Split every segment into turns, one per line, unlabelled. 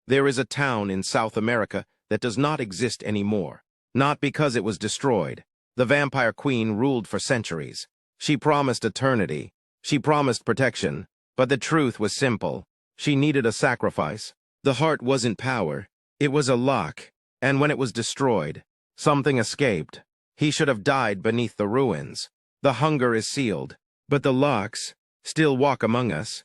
There is a town in South America that does not exist anymore. Not because it was destroyed. The vampire queen ruled for centuries. She promised eternity. She promised protection. But the truth was simple. She needed a sacrifice. The heart wasn't power. It was a lock. And when it was destroyed, something escaped. He should have died beneath the ruins. The hunger is sealed. But the locks still walk among us.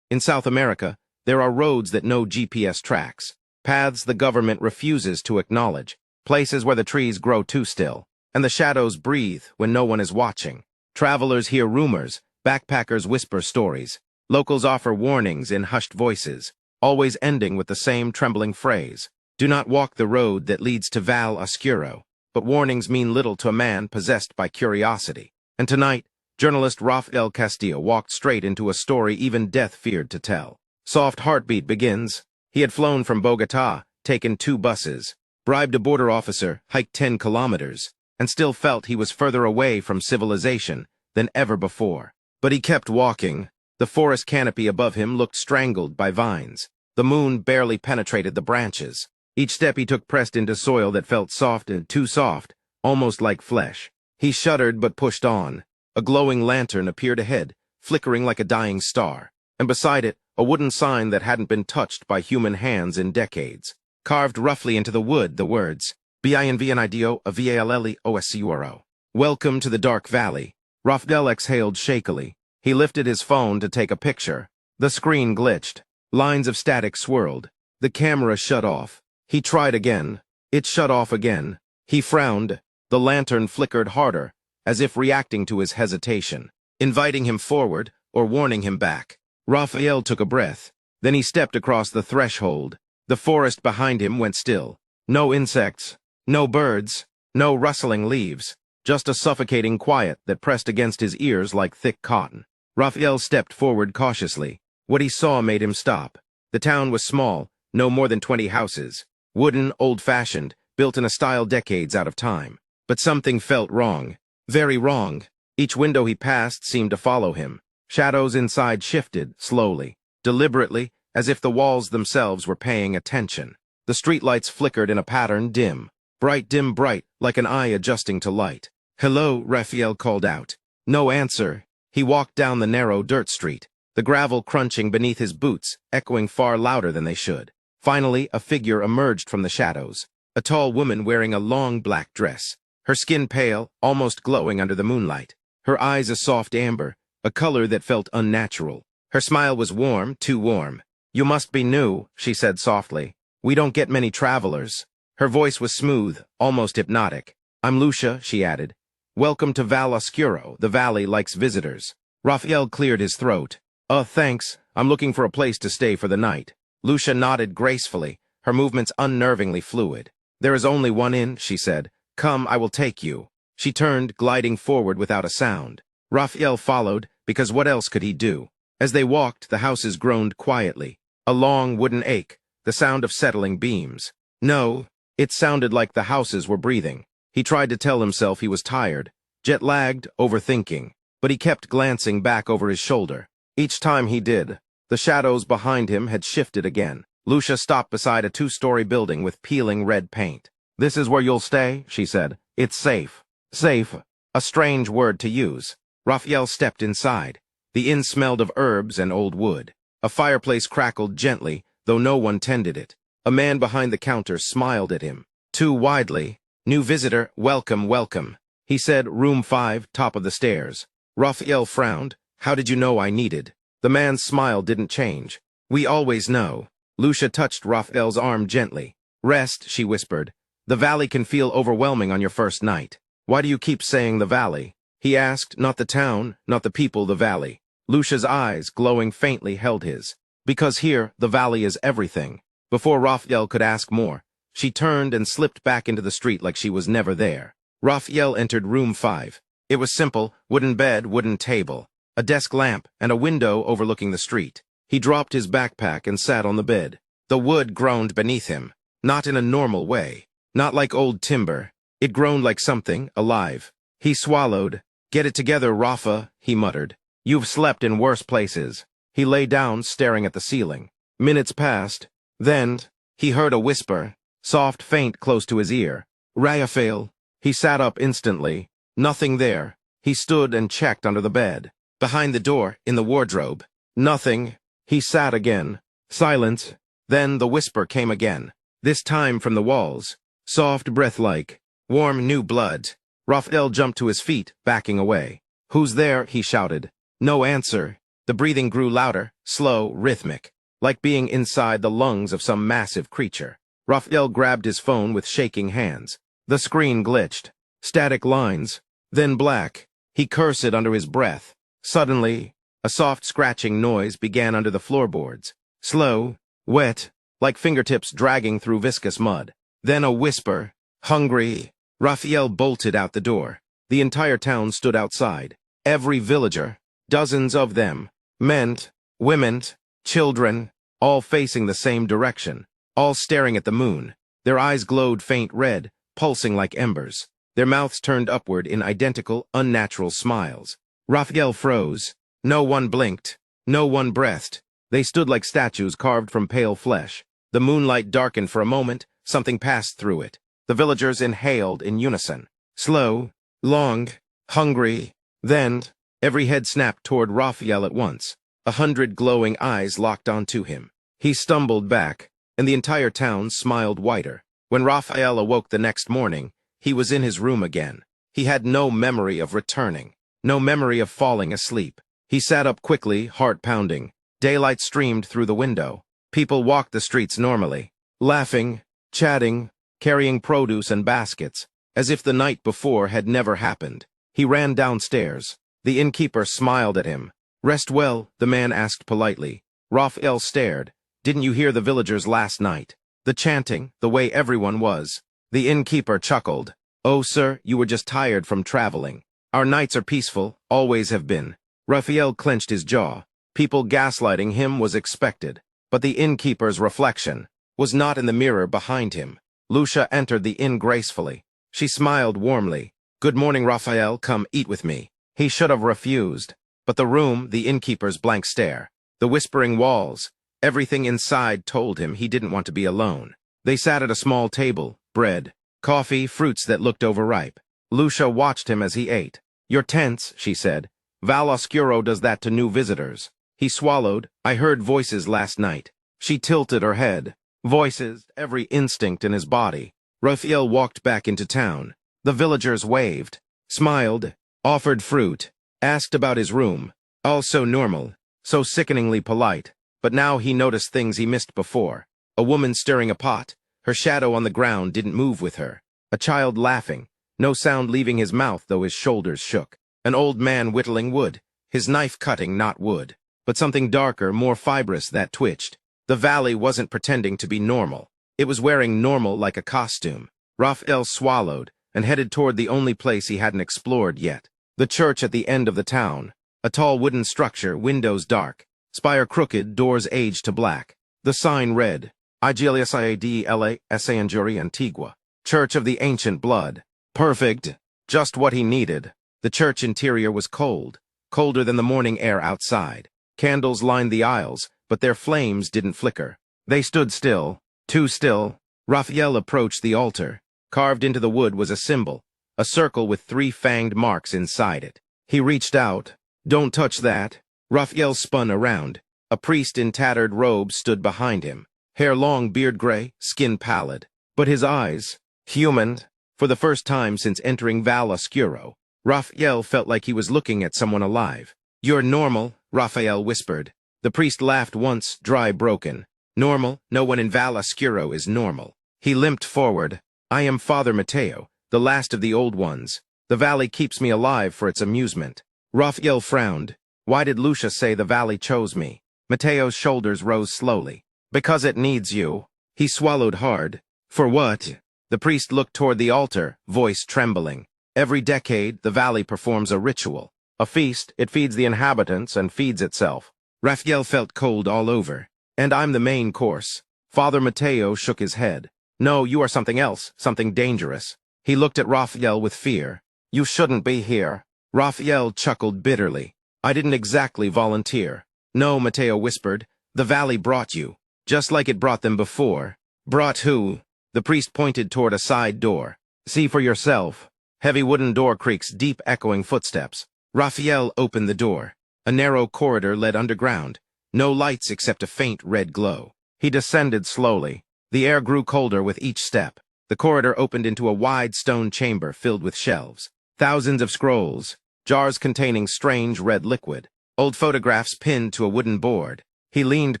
In South America, there are roads that no GPS tracks, paths the government refuses to acknowledge, places where the trees grow too still, and the shadows breathe when no one is watching. Travelers hear rumors, backpackers whisper stories, locals offer warnings in hushed voices, always ending with the same trembling phrase, "Do not walk the road that leads to Val Oscuro." But warnings mean little to a man possessed by curiosity. And tonight, journalist Rafael Castillo walked straight into a story even death feared to tell. Soft Heartbeat begins. He had flown from Bogotá, taken 2 buses, bribed a border officer, hiked 10 kilometers, and still felt he was further away from civilization than ever before. But he kept walking. The forest canopy above him looked strangled by vines. The moon barely penetrated the branches. Each step he took pressed into soil that felt soft and too soft, almost like flesh. He shuddered but pushed on. A glowing lantern appeared ahead, flickering like a dying star, and beside it, a wooden sign that hadn't been touched by human hands in decades. Carved roughly into the wood, the words, "Bienvenido a Valley Oscuro." Welcome to the Dark Valley. Rafael exhaled shakily. He lifted his phone to take a picture. The screen glitched. Lines of static swirled. The camera shut off. He tried again. It shut off again. He frowned. The lantern flickered harder, as if reacting to his hesitation, inviting him forward or warning him back. Rafael took a breath. Then he stepped across the threshold. The forest behind him went still. No insects, no birds, no rustling leaves, just a suffocating quiet that pressed against his ears like thick cotton. Rafael stepped forward cautiously. What he saw made him stop. The town was small, no more than 20 houses. Wooden, old-fashioned, built in a style decades out of time. But something felt wrong. Very wrong. Each window he passed seemed to follow him. Shadows inside shifted, slowly, deliberately, as if the walls themselves were paying attention. The streetlights flickered in a pattern, dim, bright, like an eye adjusting to light. "Hello," Rafael called out. No answer. He walked down the narrow dirt street, the gravel crunching beneath his boots, echoing far louder than they should. Finally, a figure emerged from the shadows, a tall woman wearing a long black dress, her skin pale, almost glowing under the moonlight, her eyes a soft amber, a color that felt unnatural. Her smile was warm, too warm. "You must be new," she said softly. "We don't get many travelers." Her voice was smooth, almost hypnotic. "I'm Lucia," she added. "Welcome to Val Oscuro. The valley likes visitors." Rafael cleared his throat. Thanks. I'm looking for a place to stay for the night." Lucia nodded gracefully, her movements unnervingly fluid. "There is only one inn," she said. "Come, I will take you." She turned, gliding forward without a sound. Rafael followed, because what else could he do? As they walked, the houses groaned quietly. A long wooden ache, the sound of settling beams. No, it sounded like the houses were breathing. He tried to tell himself he was tired, jet-lagged, overthinking, but he kept glancing back over his shoulder. Each time he did, the shadows behind him had shifted again. Lucia stopped beside a 2-story building with peeling red paint. "This is where you'll stay," she said. "It's safe." Safe, a strange word to use. Rafael stepped inside. The inn smelled of herbs and old wood. A fireplace crackled gently, though no one tended it. A man behind the counter smiled at him, too widely. "New visitor, welcome, welcome." He said, "Room 5, top of the stairs." Rafael frowned. "How did you know I needed?" The man's smile didn't change. "We always know." Lucia touched Rafael's arm gently. "Rest," she whispered. "The valley can feel overwhelming on your first night." "Why do you keep saying the valley?" He asked, not the town, not the people, the valley. Lucia's eyes, glowing faintly, held his. "Because here, the valley is everything." Before Rafael could ask more, she turned and slipped back into the street like she was never there. Rafael entered room 5. It was simple, wooden bed, wooden table, a desk lamp, and a window overlooking the street. He dropped his backpack and sat on the bed. The wood groaned beneath him, not in a normal way, not like old timber. It groaned like something alive. He swallowed. "Get it together, Rafa," he muttered. "You've slept in worse places." He lay down, staring at the ceiling. Minutes passed. Then, He heard a whisper, soft, faint, close to his ear. Raphael. He sat up instantly. Nothing there. He stood and checked under the bed. Behind the door, in the wardrobe. Nothing. He sat again. Silence. Then the whisper came again. This time from the walls. Soft, breath-like. Warm, new blood. Raphael jumped to his feet, backing away. "Who's there?" he shouted. No answer. The breathing grew louder, slow, rhythmic, like being inside the lungs of some massive creature. Raphael grabbed his phone with shaking hands. The screen glitched. Static lines. Then black. He cursed it under his breath. Suddenly, a soft scratching noise began under the floorboards. Slow, wet, like fingertips dragging through viscous mud. Then a whisper. Hungry. Raphael bolted out the door. The entire town stood outside. Every villager, dozens of them, men, women, children, all facing the same direction, all staring at the moon. Their eyes glowed faint red, pulsing like embers. Their mouths turned upward in identical, unnatural smiles. Raphael froze. No one blinked. No one breathed. They stood like statues carved from pale flesh. The moonlight darkened for a moment. Something passed through it. The villagers inhaled in unison. Slow, long, hungry. Then, every head snapped toward Raphael at once. 100 glowing eyes locked onto him. He stumbled back, and the entire town smiled wider. When Raphael awoke the next morning, he was in his room again. He had no memory of returning, no memory of falling asleep. He sat up quickly, heart pounding. Daylight streamed through the window. People walked the streets normally, laughing, chatting, carrying produce and baskets, as if the night before had never happened. He ran downstairs. The innkeeper smiled at him. "Rest well," the man asked politely. Raphael stared. "Didn't you hear the villagers last night? The chanting, the way everyone was." The innkeeper chuckled. "Oh, sir, you were just tired from traveling. Our nights are peaceful, always have been." Raphael clenched his jaw. People gaslighting him was expected. But the innkeeper's reflection was not in the mirror behind him. Lucia entered the inn gracefully. She smiled warmly. "Good morning, Raphael, come eat with me." He should have refused. But the room, the innkeeper's blank stare, the whispering walls, everything inside told him he didn't want to be alone. They sat at a small table, bread, coffee, fruits that looked overripe. Lucia watched him as he ate. "You're tense," she said. "Val Oscuro does that to new visitors." He swallowed. "I heard voices last night." She tilted her head. Voices, every instinct in his body. Raphael walked back into town. The villagers waved, smiled, offered fruit, asked about his room. All so normal, so sickeningly polite. But now he noticed things he missed before. A woman stirring a pot. Her shadow on the ground didn't move with her. A child laughing. No sound leaving his mouth, though his shoulders shook. An old man whittling wood. His knife cutting not wood, but something darker, more fibrous that twitched. The valley wasn't pretending to be normal. It was wearing normal like a costume. Raphael swallowed and headed toward the only place he hadn't explored yet. The church at the end of the town. A tall wooden structure, windows dark. Spire crooked, doors aged to black. The sign read, Iglesia de la Sangre Antigua. Church of the Ancient Blood. Perfect. Just what he needed. The church interior was cold. Colder than the morning air outside. Candles lined the aisles, but their flames didn't flicker. They stood still. Too still. Raphael approached the altar. Carved into the wood was a symbol. A circle with 3 fanged marks inside it. He reached out. "Don't touch that." Raphael spun around. A priest in tattered robes stood behind him. Hair long, beard gray, skin pallid. But his eyes, human, for the first time since entering Val Oscuro. Raphael felt like he was looking at someone alive. "You're normal," Raphael whispered. The priest laughed once, dry, broken. "Normal? No one in Val Oscuro is normal." He limped forward. "I am Father Mateo, the last of the old ones. The valley keeps me alive for its amusement." Raphael frowned. Why did Lucia say the valley chose me? Mateo's shoulders rose slowly. "Because it needs you." He swallowed hard. "For what?" The priest looked toward the altar, voice trembling. "Every decade, the valley performs a ritual. A feast, it feeds the inhabitants and feeds itself." Raphael felt cold all over. "And I'm the main course." Father Mateo shook his head. "No, you are something else, something dangerous." He looked at Raphael with fear. "You shouldn't be here." Raphael chuckled bitterly. "I didn't exactly volunteer." "No," Mateo whispered. "The valley brought you, just like it brought them before." Brought who? The priest pointed toward a side door. See for yourself. Heavy wooden door creaks, deep echoing footsteps. Raphael opened the door. A narrow corridor led underground. No lights except a faint red glow. He descended slowly. The air grew colder with each step. The corridor opened into a wide stone chamber filled with shelves. Thousands of scrolls, jars containing strange red liquid, old photographs pinned to a wooden board. He leaned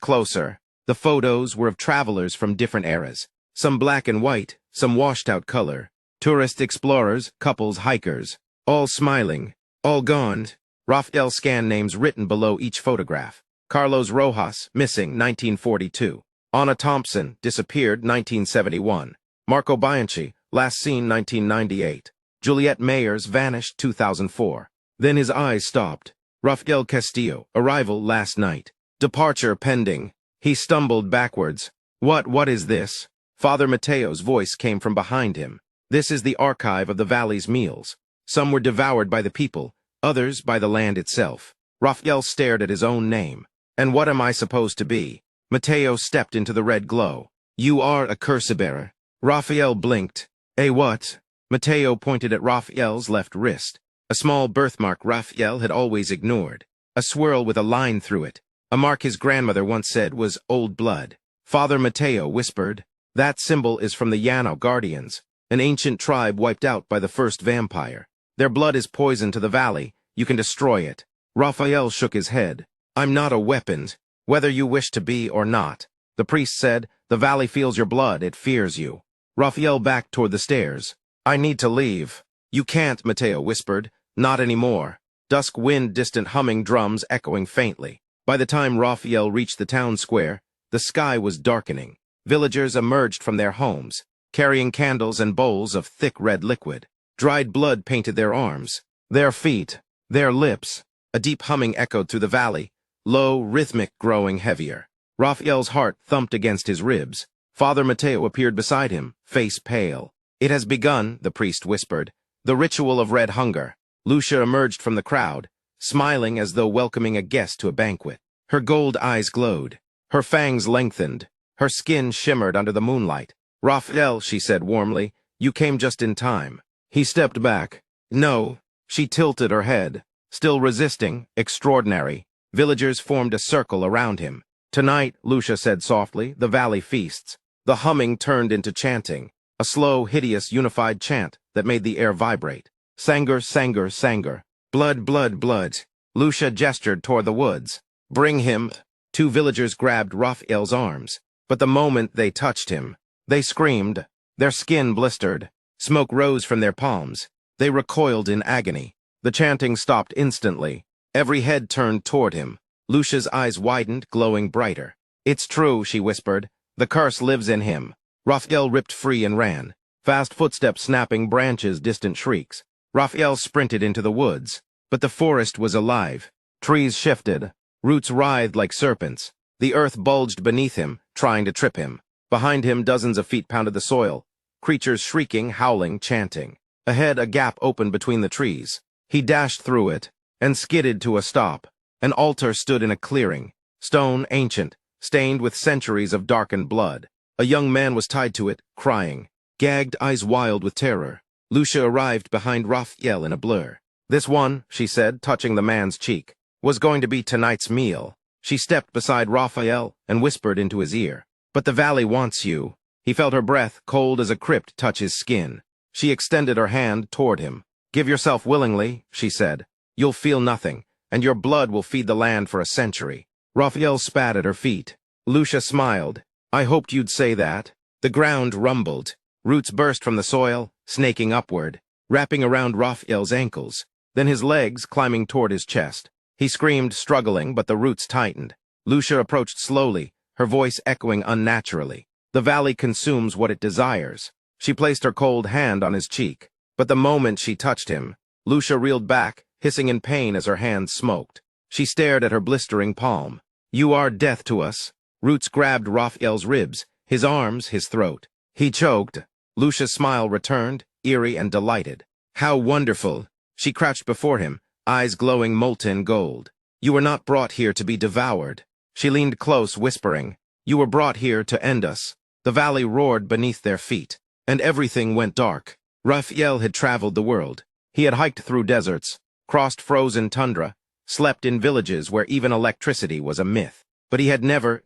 closer. The photos were of travelers from different eras. Some black and white, some washed-out color. Tourist explorers, couples, hikers. All smiling, all gone. Raphael scanned names written below each photograph. Carlos Rojas, missing, 1942. Anna Thompson, disappeared, 1971. Marco Bianchi, last seen, 1998. Juliet Mayers, vanished, 2004. Then his eyes stopped. Rafael Castillo, arrival last night. Departure pending. He stumbled backwards. What is this? Father Mateo's voice came from behind him. This is the archive of the valley's meals. Some were devoured by the people, others by the land itself. Raphael stared at his own name. And what am I supposed to be? Mateo stepped into the red glow. You are a curse-bearer. Raphael blinked. A what? Mateo pointed at Raphael's left wrist. A small birthmark Raphael had always ignored. A swirl with a line through it. A mark his grandmother once said was old blood. Father Mateo whispered, that symbol is from the Llano Guardians, an ancient tribe wiped out by the first vampire. Their blood is poison to the valley. You can destroy it. Raphael shook his head. I'm not a weapon, whether you wish to be or not. The priest said, the valley feels your blood, it fears you. Raphael backed toward the stairs. I need to leave. You can't, Mateo whispered. Not anymore. Dusk wind, distant humming drums echoing faintly. By the time Raphael reached the town square, the sky was darkening. Villagers emerged from their homes, carrying candles and bowls of thick red liquid. Dried blood painted their arms, their feet, their lips. A deep humming echoed through the valley, low, rhythmic, growing heavier. Raphael's heart thumped against his ribs. Father Mateo appeared beside him, face pale. It has begun, the priest whispered. The ritual of red hunger. Lucia emerged from the crowd, smiling as though welcoming a guest to a banquet. Her gold eyes glowed. Her fangs lengthened. Her skin shimmered under the moonlight. Raphael, she said warmly, you came just in time. He stepped back. No. She tilted her head. Still resisting, extraordinary. Villagers formed a circle around him. Tonight, Lucia said softly, the valley feasts. The humming turned into chanting. A slow, hideous, unified chant that made the air vibrate. Sanger, sanger, sanger. Blood, blood, blood. Lucia gestured toward the woods. Bring him. Two villagers grabbed Raphael's arms. But the moment they touched him, they screamed. Their skin blistered. Smoke rose from their palms. They recoiled in agony. The chanting stopped instantly. Every head turned toward him. Lucia's eyes widened, glowing brighter. It's true, she whispered. The curse lives in him. Raphael ripped free and ran. Fast footsteps snapping branches, distant shrieks. Raphael sprinted into the woods. But the forest was alive. Trees shifted. Roots writhed like serpents. The earth bulged beneath him, trying to trip him. Behind him, dozens of feet pounded the soil. Creatures shrieking, howling, chanting. Ahead, a gap opened between the trees. He dashed through it, and skidded to a stop. An altar stood in a clearing. Stone, ancient, stained with centuries of darkened blood. A young man was tied to it, crying. Gagged, eyes wild with terror. Lucia arrived behind Raphael in a blur. This one, she said, touching the man's cheek, was going to be tonight's meal. She stepped beside Raphael and whispered into his ear. But the valley wants you. He felt her breath, cold as a crypt, touch his skin. She extended her hand toward him. Give yourself willingly, she said. You'll feel nothing, and your blood will feed the land for a century. Raphael spat at her feet. Lucia smiled. I hoped you'd say that. The ground rumbled. Roots burst from the soil, snaking upward, wrapping around Raphael's ankles, then his legs climbing toward his chest. He screamed, struggling, but the roots tightened. Lucia approached slowly, her voice echoing unnaturally. The valley consumes what it desires. She placed her cold hand on his cheek. But the moment she touched him, Lucia reeled back, hissing in pain as her hand smoked. She stared at her blistering palm. You are death to us. Roots grabbed Raphael's ribs, his arms, his throat. He choked. Lucia's smile returned, eerie and delighted. How wonderful! She crouched before him, eyes glowing molten gold. You were not brought here to be devoured. She leaned close, whispering. You were brought here to end us. The valley roared beneath their feet, and everything went dark. Raphael had traveled the world. He had hiked through deserts, crossed frozen tundra, slept in villages where even electricity was a myth. But he had never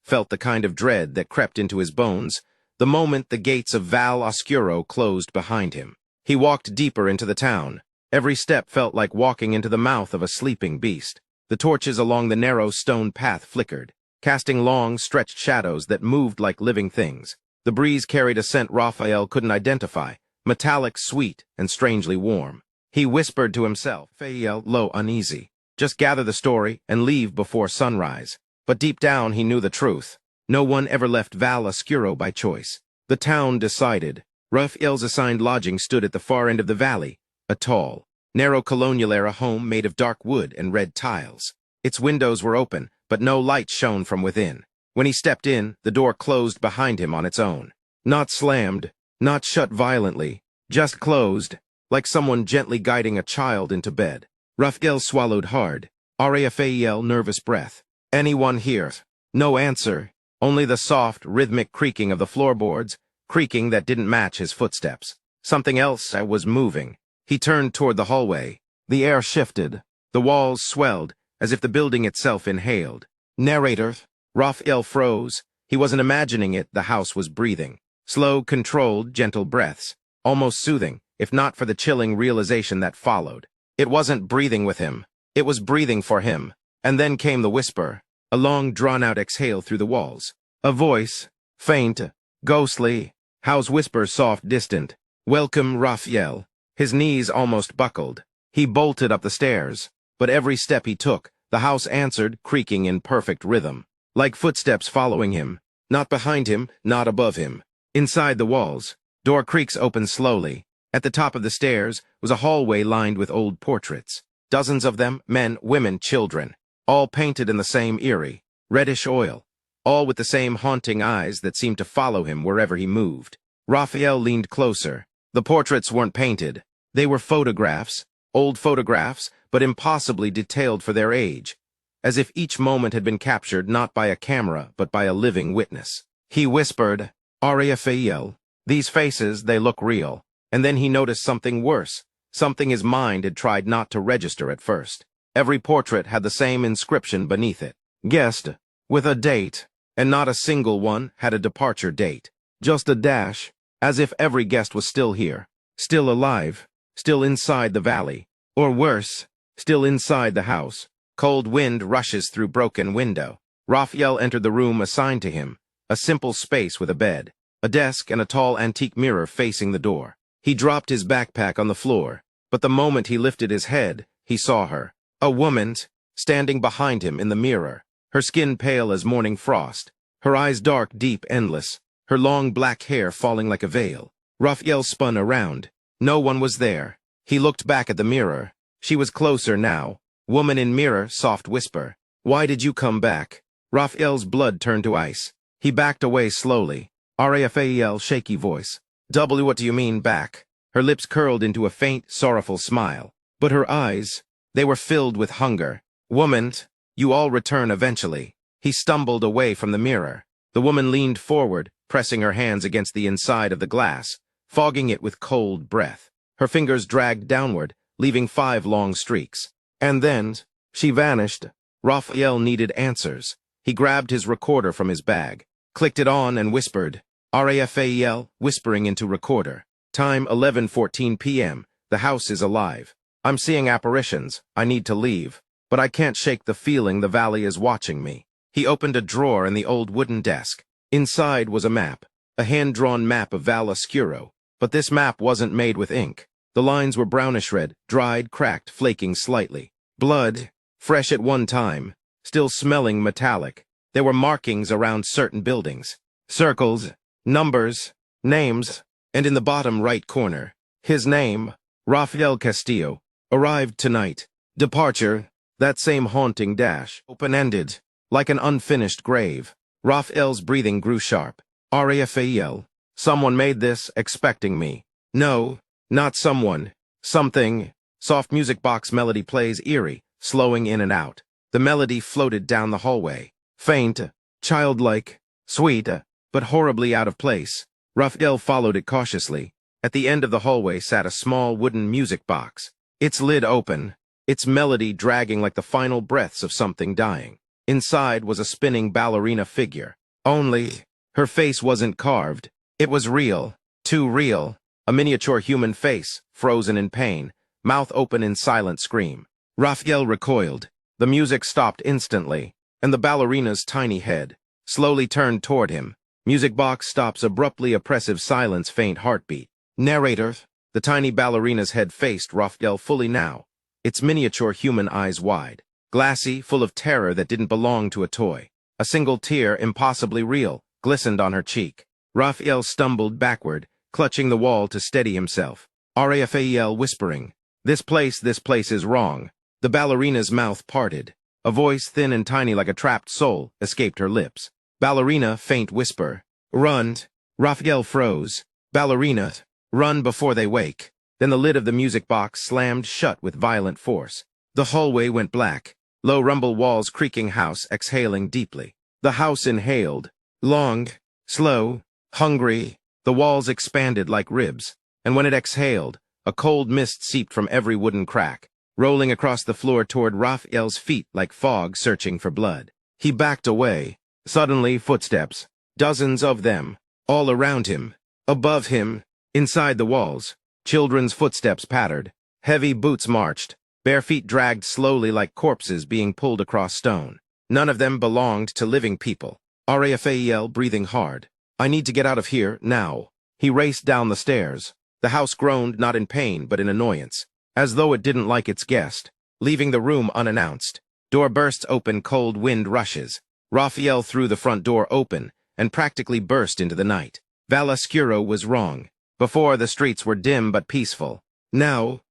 felt the kind of dread that crept into his bones the moment the gates of Val Oscuro closed behind him. He walked deeper into the town. Every step felt like walking into the mouth of a sleeping beast. The torches along the narrow stone path flickered, casting long, stretched shadows that moved like living things. The breeze carried a scent Raphael couldn't identify, metallic, sweet, and strangely warm. He whispered to himself, Raphael, low, uneasy. Just gather the story and leave before sunrise. But deep down he knew the truth. No one ever left Val Oscuro by choice. The town decided. Raphael's assigned lodging stood at the far end of the valley, a tall, narrow colonial-era home made of dark wood and red tiles. Its windows were open, but no light shone from within. When he stepped in, the door closed behind him on its own. Not slammed, not shut violently, just closed, like someone gently guiding a child into bed. Raphael swallowed hard. Raphael, nervous breath. Anyone here? No answer, only the soft, rhythmic creaking of the floorboards, creaking that didn't match his footsteps. Something else was moving. He turned toward the hallway. The air shifted. The walls swelled, as if the building itself inhaled. Narrator. Raphael froze. He wasn't imagining it, the house was breathing. Slow, controlled, gentle breaths. Almost soothing, if not for the chilling realization that followed. It wasn't breathing with him. It was breathing for him. And then came the whisper. A long, drawn-out exhale through the walls. A voice. Faint. Ghostly. House whisper, soft, distant. Welcome, Raphael. His knees almost buckled. He bolted up the stairs. But every step he took, the house answered, creaking in perfect rhythm. Like footsteps following him. Not behind him, not above him. Inside the walls, door creaks opened slowly. At the top of the stairs was a hallway lined with old portraits. Dozens of them, men, women, children. All painted in the same eerie, reddish oil. All with the same haunting eyes that seemed to follow him wherever he moved. Raphael leaned closer. The portraits weren't painted. They were photographs, old photographs, but impossibly detailed for their age, as if each moment had been captured not by a camera, but by a living witness. He whispered, Raphael, these faces, they look real. And then he noticed something worse, something his mind had tried not to register at first. Every portrait had the same inscription beneath it. Guest, with a date, and not a single one had a departure date. Just a dash, as if every guest was still here, still alive, still inside the valley, or worse, still inside the house. Cold wind rushes through broken window. Raphael entered the room assigned to him, a simple space with a bed, a desk and a tall antique mirror facing the door. He dropped his backpack on the floor, but the moment he lifted his head, he saw her. A woman, standing behind him in the mirror, her skin pale as morning frost, her eyes dark, deep, endless, her long black hair falling like a veil. Raphael spun around. No one was there. He looked back at the mirror. She was closer now. Woman in mirror, soft whisper. Why did you come back? Raphael's blood turned to ice. He backed away slowly. Raphael, shaky voice. What do you mean back? Her lips curled into a faint, sorrowful smile. But her eyes, they were filled with hunger. Woman, you all return eventually. He stumbled away from the mirror. The woman leaned forward, pressing her hands against the inside of the glass, fogging it with cold breath. Her fingers dragged downward, leaving 5 long streaks. And then, she vanished. Raphael needed answers. He grabbed his recorder from his bag, clicked it on and whispered, Raphael, whispering into recorder. Time 11:14 p.m. The house is alive. I'm seeing apparitions. I need to leave. But I can't shake the feeling the valley is watching me. He opened a drawer in the old wooden desk. Inside was a map, a hand-drawn map of Val Oscuro. But this map wasn't made with ink. The lines were brownish red, dried, cracked, flaking slightly. Blood, fresh at one time, still smelling metallic. There were markings around certain buildings. Circles, numbers, names, and in the bottom right corner, his name, Raphael Castillo, arrived tonight. Departure, that same haunting dash, open-ended, like an unfinished grave. Raphael's breathing grew sharp. Raphael, someone made this, expecting me. No, not someone. Something. Soft music box melody plays eerie, slowing in and out. The melody floated down the hallway. Faint, childlike, sweet, but horribly out of place. Raphael followed it cautiously. At the end of the hallway sat a small wooden music box, its lid open, its melody dragging like the final breaths of something dying. Inside was a spinning ballerina figure. Only, her face wasn't carved. It was real, too real. A miniature human face, frozen in pain, mouth open in silent scream. Raphael recoiled. The music stopped instantly, and the ballerina's tiny head slowly turned toward him. Music box stops abruptly, oppressive silence, faint heartbeat. Narrator. The tiny ballerina's head faced Raphael fully now, its miniature human eyes wide, glassy, full of terror that didn't belong to a toy. A single tear, impossibly real, glistened on her cheek. Raphael stumbled backward, clutching the wall to steady himself. Raphael whispering, this place is wrong." The ballerina's mouth parted. A voice thin and tiny like a trapped soul escaped her lips. Ballerina, faint whisper. "Run." Raphael froze. Ballerina, run before they wake. Then the lid of the music box slammed shut with violent force. The hallway went black. Low rumble walls, creaking house, exhaling deeply. The house inhaled. Long, slow, hungry. The walls expanded like ribs, and when it exhaled, a cold mist seeped from every wooden crack, rolling across the floor toward Raphael's feet like fog searching for blood. He backed away. Suddenly, footsteps. Dozens of them. All around him. Above him. Inside the walls. Children's footsteps pattered. Heavy boots marched. Bare feet dragged slowly like corpses being pulled across stone. None of them belonged to living people. Raphael breathing hard. "I need to get out of here, now." He raced down the stairs. The house groaned not in pain but in annoyance, as though it didn't like its guest. Leaving the room unannounced. Door bursts open, cold wind rushes. Raphael threw the front door open and practically burst into the night. Valascuro was wrong. Before, the streets were dim but peaceful. Now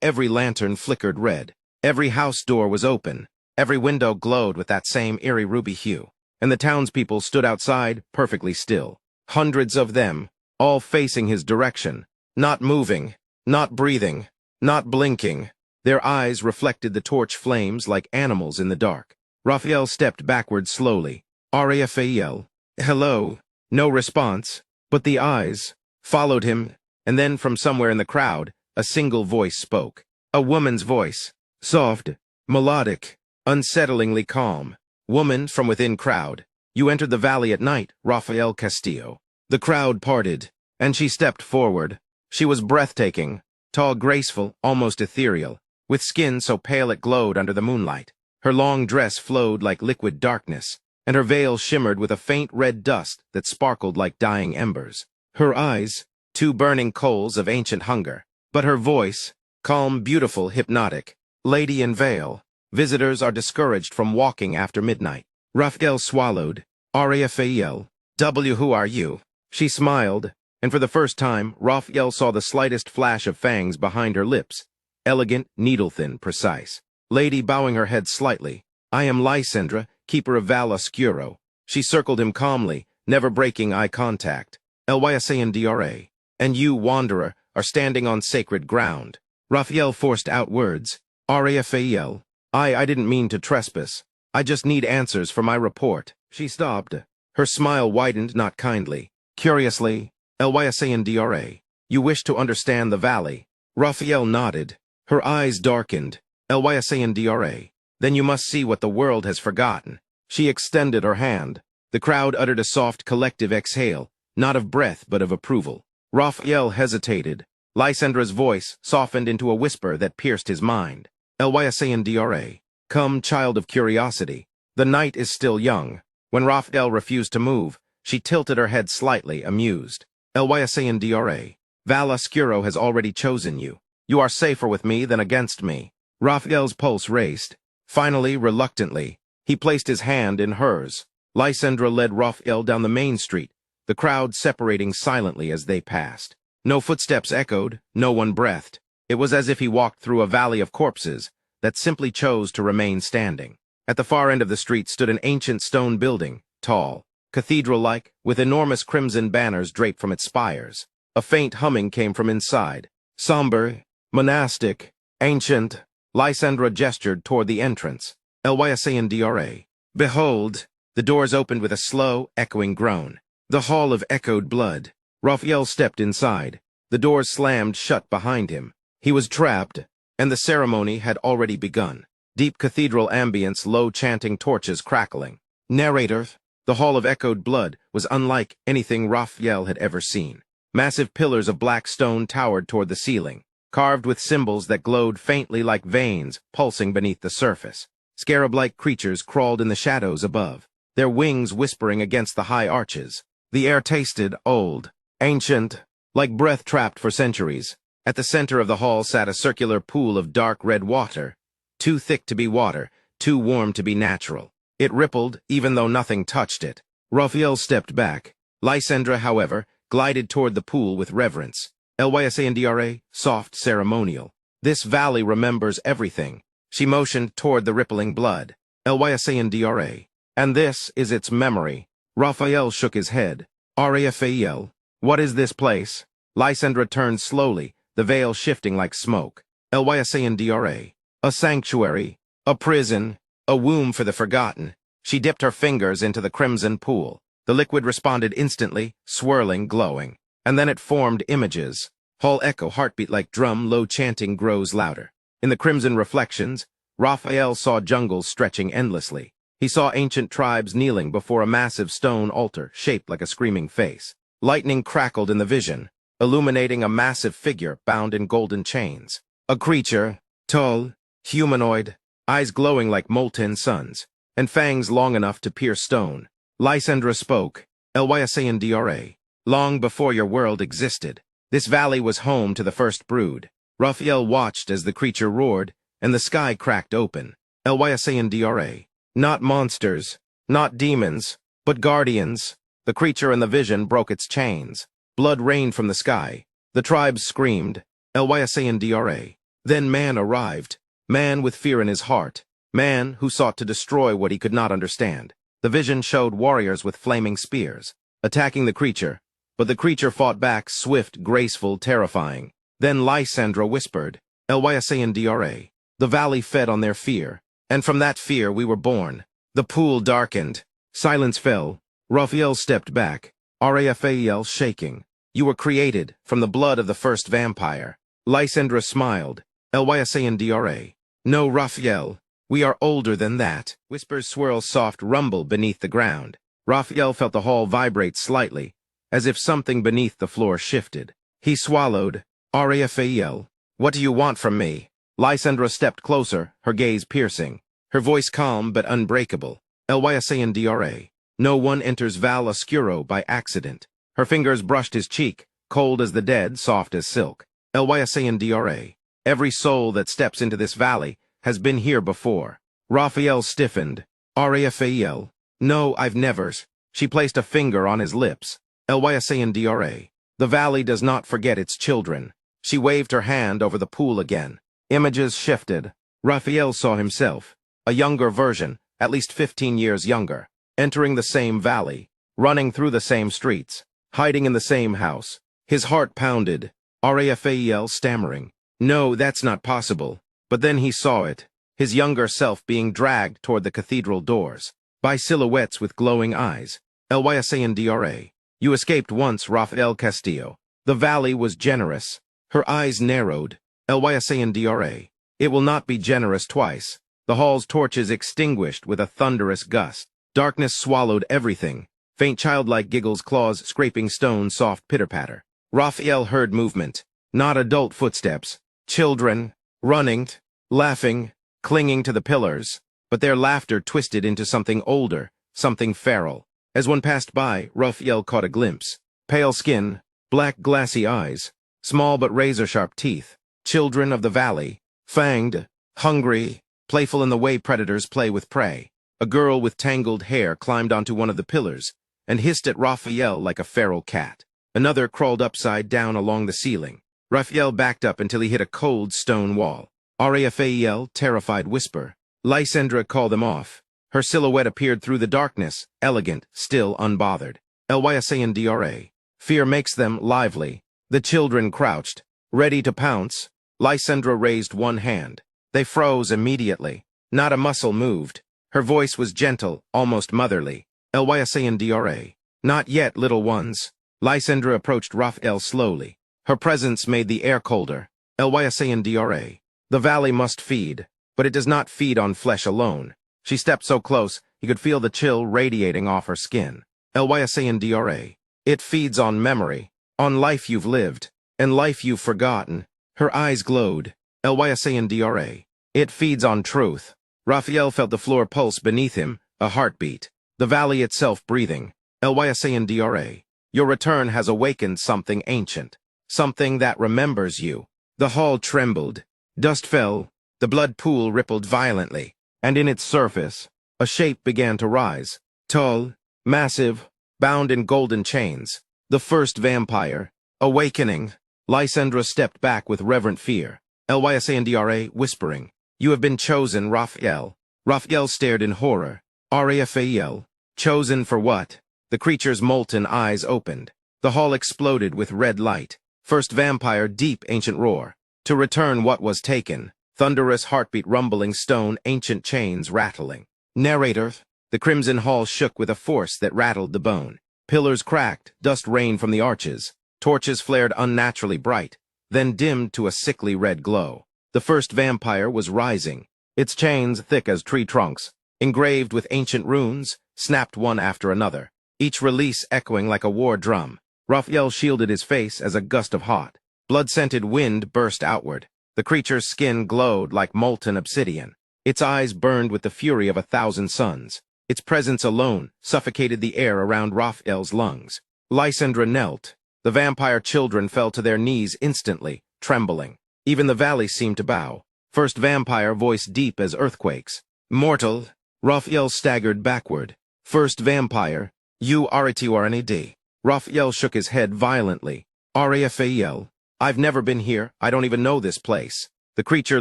every lantern flickered red. Every house door was open. Every window glowed with that same eerie ruby hue. And the townspeople stood outside, perfectly still. Hundreds of them, all facing his direction. Not moving, not breathing, not blinking. Their eyes reflected the torch flames like animals in the dark. Raphael stepped backward slowly. Raphael. "Hello." No response, but the eyes followed him, and then from somewhere in the crowd, a single voice spoke. A woman's voice. Soft, melodic, unsettlingly calm. "Woman from within crowd. You entered the valley at night, Raphael Castillo." The crowd parted, and she stepped forward. She was breathtaking, tall, graceful, almost ethereal, with skin so pale it glowed under the moonlight. Her long dress flowed like liquid darkness, and her veil shimmered with a faint red dust that sparkled like dying embers. Her eyes, two burning coals of ancient hunger, but her voice, calm, beautiful, hypnotic. "Lady in veil. Visitors are discouraged from walking after midnight." Raphael swallowed. "Raphael. Who are you?" She smiled, and for the first time, Raphael saw the slightest flash of fangs behind her lips. Elegant, needle-thin, precise. Lady bowing her head slightly. "I am Lysandra, keeper of Valascuro." She circled him calmly, never breaking eye contact. "Lysandra. And you, wanderer, are standing on sacred ground." Raphael forced out words. "Raphael. I didn't mean to trespass. I just need answers for my report." She stopped. Her smile widened not kindly. Curiously, "Lysandra. You wish to understand the valley." Raphael nodded. Her eyes darkened. "Lysandra. Then you must see what the world has forgotten." She extended her hand. The crowd uttered a soft collective exhale, not of breath but of approval. Raphael hesitated. Lysandra's voice softened into a whisper that pierced his mind. "Lysandra. Come, child of curiosity. The night is still young." When Raphael refused to move, she tilted her head slightly, amused. "Lysandra. Valascuro has already chosen you. You are safer with me than against me." Raphael's pulse raced. Finally, reluctantly, he placed his hand in hers. Lysandra led Raphael down the main street, the crowd separating silently as they passed. No footsteps echoed, no one breathed. It was as if he walked through a valley of corpses that simply chose to remain standing. At the far end of the street stood an ancient stone building, tall, cathedral-like, with enormous crimson banners draped from its spires. A faint humming came from inside. Somber, monastic, ancient. Lysandra gestured toward the entrance. "Lysandra. Behold." The doors opened with a slow, echoing groan. The hall of echoed blood. Raphael stepped inside. The doors slammed shut behind him. He was trapped, and the ceremony had already begun. Deep cathedral ambience, low chanting, torches crackling. Narrator, the hall of echoed blood was unlike anything Raphael had ever seen. Massive pillars of black stone towered toward the ceiling, carved with symbols that glowed faintly like veins pulsing beneath the surface. Scarab-like creatures crawled in the shadows above, their wings whispering against the high arches. The air tasted old, ancient, like breath trapped for centuries. At the center of the hall sat a circular pool of dark red water, too thick to be water, too warm to be natural. It rippled, even though nothing touched it. Raphael stepped back. Lysandra, however, glided toward the pool with reverence. Lysandra, soft, ceremonial. This valley remembers everything. She motioned toward the rippling blood. Lysandra. And this is its memory. Raphael shook his head. Raphael, what is this place? Lysandra turned slowly, the veil shifting like smoke. Lysandra. A sanctuary, a prison, a womb for the forgotten. She dipped her fingers into the crimson pool. The liquid responded instantly, swirling, glowing. And then it formed images. Hall echo, heartbeat like drum, low chanting grows louder. In the crimson reflections, Raphael saw jungles stretching endlessly. He saw ancient tribes kneeling before a massive stone altar shaped like a screaming face. Lightning crackled in the vision, illuminating a massive figure bound in golden chains. A creature, tall, humanoid, eyes glowing like molten suns, and fangs long enough to pierce stone. Lysandra spoke. Lysandra. Long before your world existed, this valley was home to the first brood. Raphael watched as the creature roared, and the sky cracked open. Lysandra. Not monsters, not demons, but guardians. The creature in the vision broke its chains. Blood rained from the sky. The tribes screamed. Lysandra. Then man arrived. Man with fear in his heart. Man who sought to destroy what he could not understand. The vision showed warriors with flaming spears, attacking the creature, but the creature fought back, swift, graceful, terrifying. Then Lysandra whispered, Lysandra. The valley fed on their fear, and from that fear we were born. The pool darkened. Silence fell. Raphael stepped back, Raphael shaking. You were created from the blood of the first vampire. Lysandra smiled. Lysandra. No, Raphael. We are older than that. Whispers swirl, soft rumble beneath the ground. Raphael felt the hall vibrate slightly, as if something beneath the floor shifted. He swallowed. Raphael, what do you want from me? Lysandra stepped closer, her gaze piercing, her voice calm but unbreakable. Lysandra. No one enters Val Oscuro by accident. Her fingers brushed his cheek, cold as the dead, soft as silk. Lysandra. Every soul that steps into this valley has been here before. Raphael stiffened. Raphael. No, I've never. She placed a finger on his lips. Lysandra. The valley does not forget its children. She waved her hand over the pool again. Images shifted. Raphael saw himself, a younger version, at least 15 years younger, entering the same valley, running through the same streets, hiding in the same house. His heart pounded. Raphael stammering. No, that's not possible. But then he saw it, his younger self being dragged toward the cathedral doors, by silhouettes with glowing eyes. Lysandra. You escaped once, Raphael Castillo. The valley was generous. Her eyes narrowed. Lysandra. It will not be generous twice. The hall's torches extinguished with a thunderous gust. Darkness swallowed everything. Faint childlike giggles, claws scraping stone, soft pitter-patter. Raphael heard movement. Not adult footsteps. Children, running, laughing, clinging to the pillars. But their laughter twisted into something older, something feral. As one passed by, Raphael caught a glimpse. Pale skin, black glassy eyes, small but razor-sharp teeth. Children of the valley, fanged, hungry, playful in the way predators play with prey. A girl with tangled hair climbed onto one of the pillars and hissed at Raphael like a feral cat. Another crawled upside down along the ceiling. Raphael backed up until he hit a cold stone wall. Raphael, terrified whisper. Lysandra called them off. Her silhouette appeared through the darkness, elegant, still unbothered. Lysandra. Fear makes them lively. The children crouched, ready to pounce. Lysandra raised one hand. They froze immediately. Not a muscle moved. Her voice was gentle, almost motherly. Lysandra. Not yet, little ones. Lysandra approached Raphael slowly. Her presence made the air colder. Lysandra. The valley must feed, but it does not feed on flesh alone. She stepped so close, he could feel the chill radiating off her skin. Lysandra. It feeds on memory, on life you've lived, and life you've forgotten. Her eyes glowed. Lysandra. It feeds on truth. Raphael felt the floor pulse beneath him, a heartbeat. The valley itself breathing. Lysandra. Your return has awakened something ancient. Something that remembers you. The hall trembled. Dust fell. The blood pool rippled violently. And in its surface, a shape began to rise. Tall, massive, bound in golden chains. The first vampire. Awakening. Lysandra stepped back with reverent fear. Lysandra whispering. You have been chosen, Raphael. Raphael stared in horror. Raphael. Chosen for what? The creature's molten eyes opened. The hall exploded with red light. First vampire, deep ancient roar. To return what was taken. Thunderous heartbeat rumbling stone, ancient chains rattling. Narrator. The crimson hall shook with a force that rattled the bone. Pillars cracked, dust rained from the arches. Torches flared unnaturally bright, then dimmed to a sickly red glow. The first vampire was rising, its chains thick as tree trunks, engraved with ancient runes, snapped one after another, each release echoing like a war drum. Raphael shielded his face as a gust of hot, blood-scented wind burst outward. The creature's skin glowed like molten obsidian. Its eyes burned with the fury of 1,000 suns. Its presence alone suffocated the air around Raphael's lungs. Lysandra knelt. The vampire children fell to their knees instantly, trembling. Even the valley seemed to bow. First vampire, voice deep as earthquakes. Mortal. Raphael staggered backward. First vampire. You Aritiwarnid. Raphael shook his head violently. Raphael. I've never been here. I don't even know this place. The creature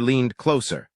leaned closer,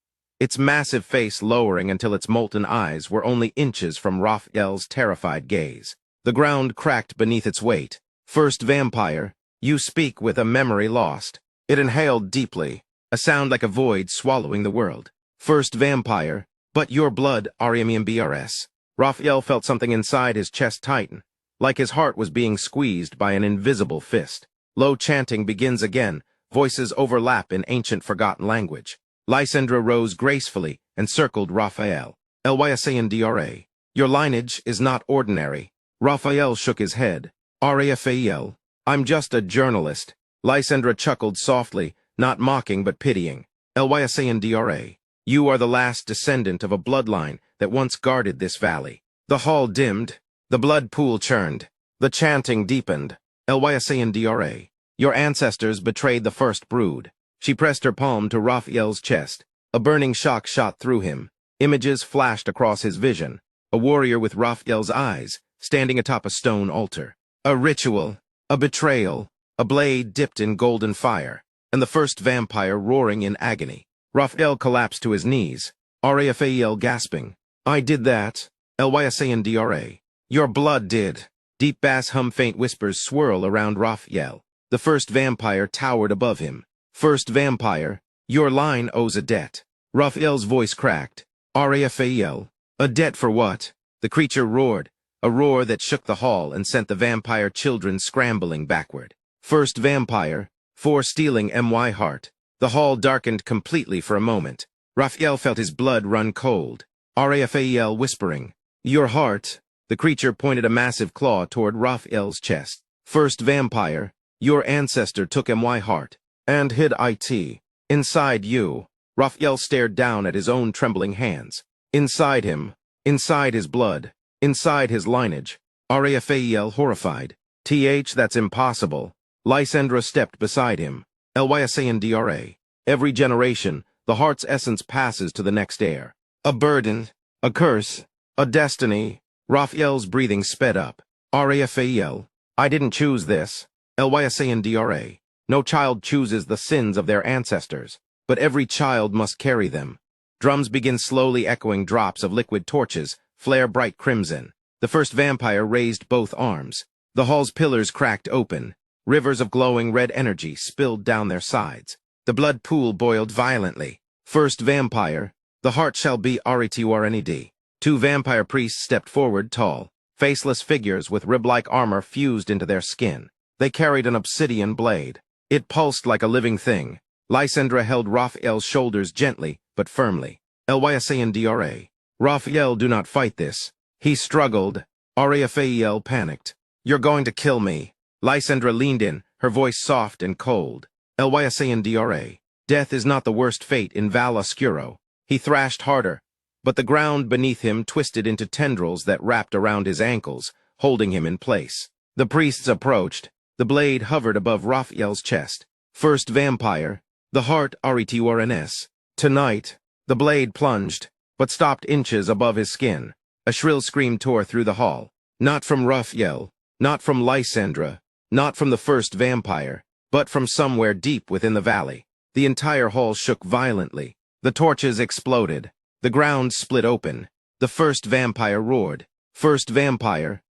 its massive face lowering until its molten eyes were only inches from Raphael's terrified gaze. The ground cracked beneath its weight. First vampire. You speak with a memory lost. It inhaled deeply, a sound like a void swallowing the world. First vampire. But your blood, RMBRS. Raphael felt something inside his chest tighten, like his heart was being squeezed by an invisible fist. Low chanting begins again, voices overlap in ancient forgotten language. Lysandra rose gracefully and circled Raphael. Lysandra. Your lineage is not ordinary. Raphael shook his head. Raphael. I'm just a journalist. Lysandra chuckled softly, not mocking but pitying. Lysandra. You are the last descendant of a bloodline that once guarded this valley. The hall dimmed. The blood pool churned. The chanting deepened. Lysandra. Your ancestors betrayed the first brood. She pressed her palm to Raphael's chest. A burning shock shot through him. Images flashed across his vision. A warrior with Raphael's eyes, standing atop a stone altar. A ritual. A betrayal. A blade dipped in golden fire. And the first vampire roaring in agony. Raphael collapsed to his knees. Raphael gasping. I did that. Lysandra. Your blood did. Deep bass hum faint whispers swirl around Raphael. The first vampire towered above him. First vampire. Your line owes a debt. Raphael's voice cracked. Raphael. A debt for what? The creature roared, a roar that shook the hall and sent the vampire children scrambling backward. First vampire. For stealing my heart. The hall darkened completely for a moment. Raphael felt his blood run cold. Raphael whispering. Your heart. The creature pointed a massive claw toward Raphael's chest. First vampire. Your ancestor took my heart. And hid it. Inside you. Raphael stared down at his own trembling hands. Inside him. Inside his blood. Inside his lineage. Raphael horrified. That's impossible. Lysandra stepped beside him. Lysandra. Every generation, the heart's essence passes to the next heir. A burden. A curse. A destiny. Raphael's breathing sped up. Raphael. I didn't choose this. Lysandra. No child chooses the sins of their ancestors, but every child must carry them. Drums begin slowly echoing drops of liquid torches, flare bright crimson. The first vampire raised both arms. The hall's pillars cracked open. Rivers of glowing red energy spilled down their sides. The blood pool boiled violently. First vampire. The heart shall be Aritiwarnid. Two vampire priests stepped forward tall, faceless figures with rib-like armor fused into their skin. They carried an obsidian blade. It pulsed like a living thing. Lysandra held Raphael's shoulders gently, but firmly. Lysandra. Raphael, do not fight this. He struggled. Raphael panicked. You're going to kill me. Lysandra leaned in, her voice soft and cold. Lysandra. Death is not the worst fate in Val Oscuro. He thrashed harder, but the ground beneath him twisted into tendrils that wrapped around his ankles, holding him in place. The priests approached. The blade hovered above Raphael's chest. First vampire, the heart Aritiorns. Tonight, the blade plunged, but stopped inches above his skin. A shrill scream tore through the hall. Not from Raphael, not from Lysandra, not from the first vampire, but from somewhere deep within the valley. The entire hall shook violently. The torches exploded. The ground split open. The first vampire roared. First vampire,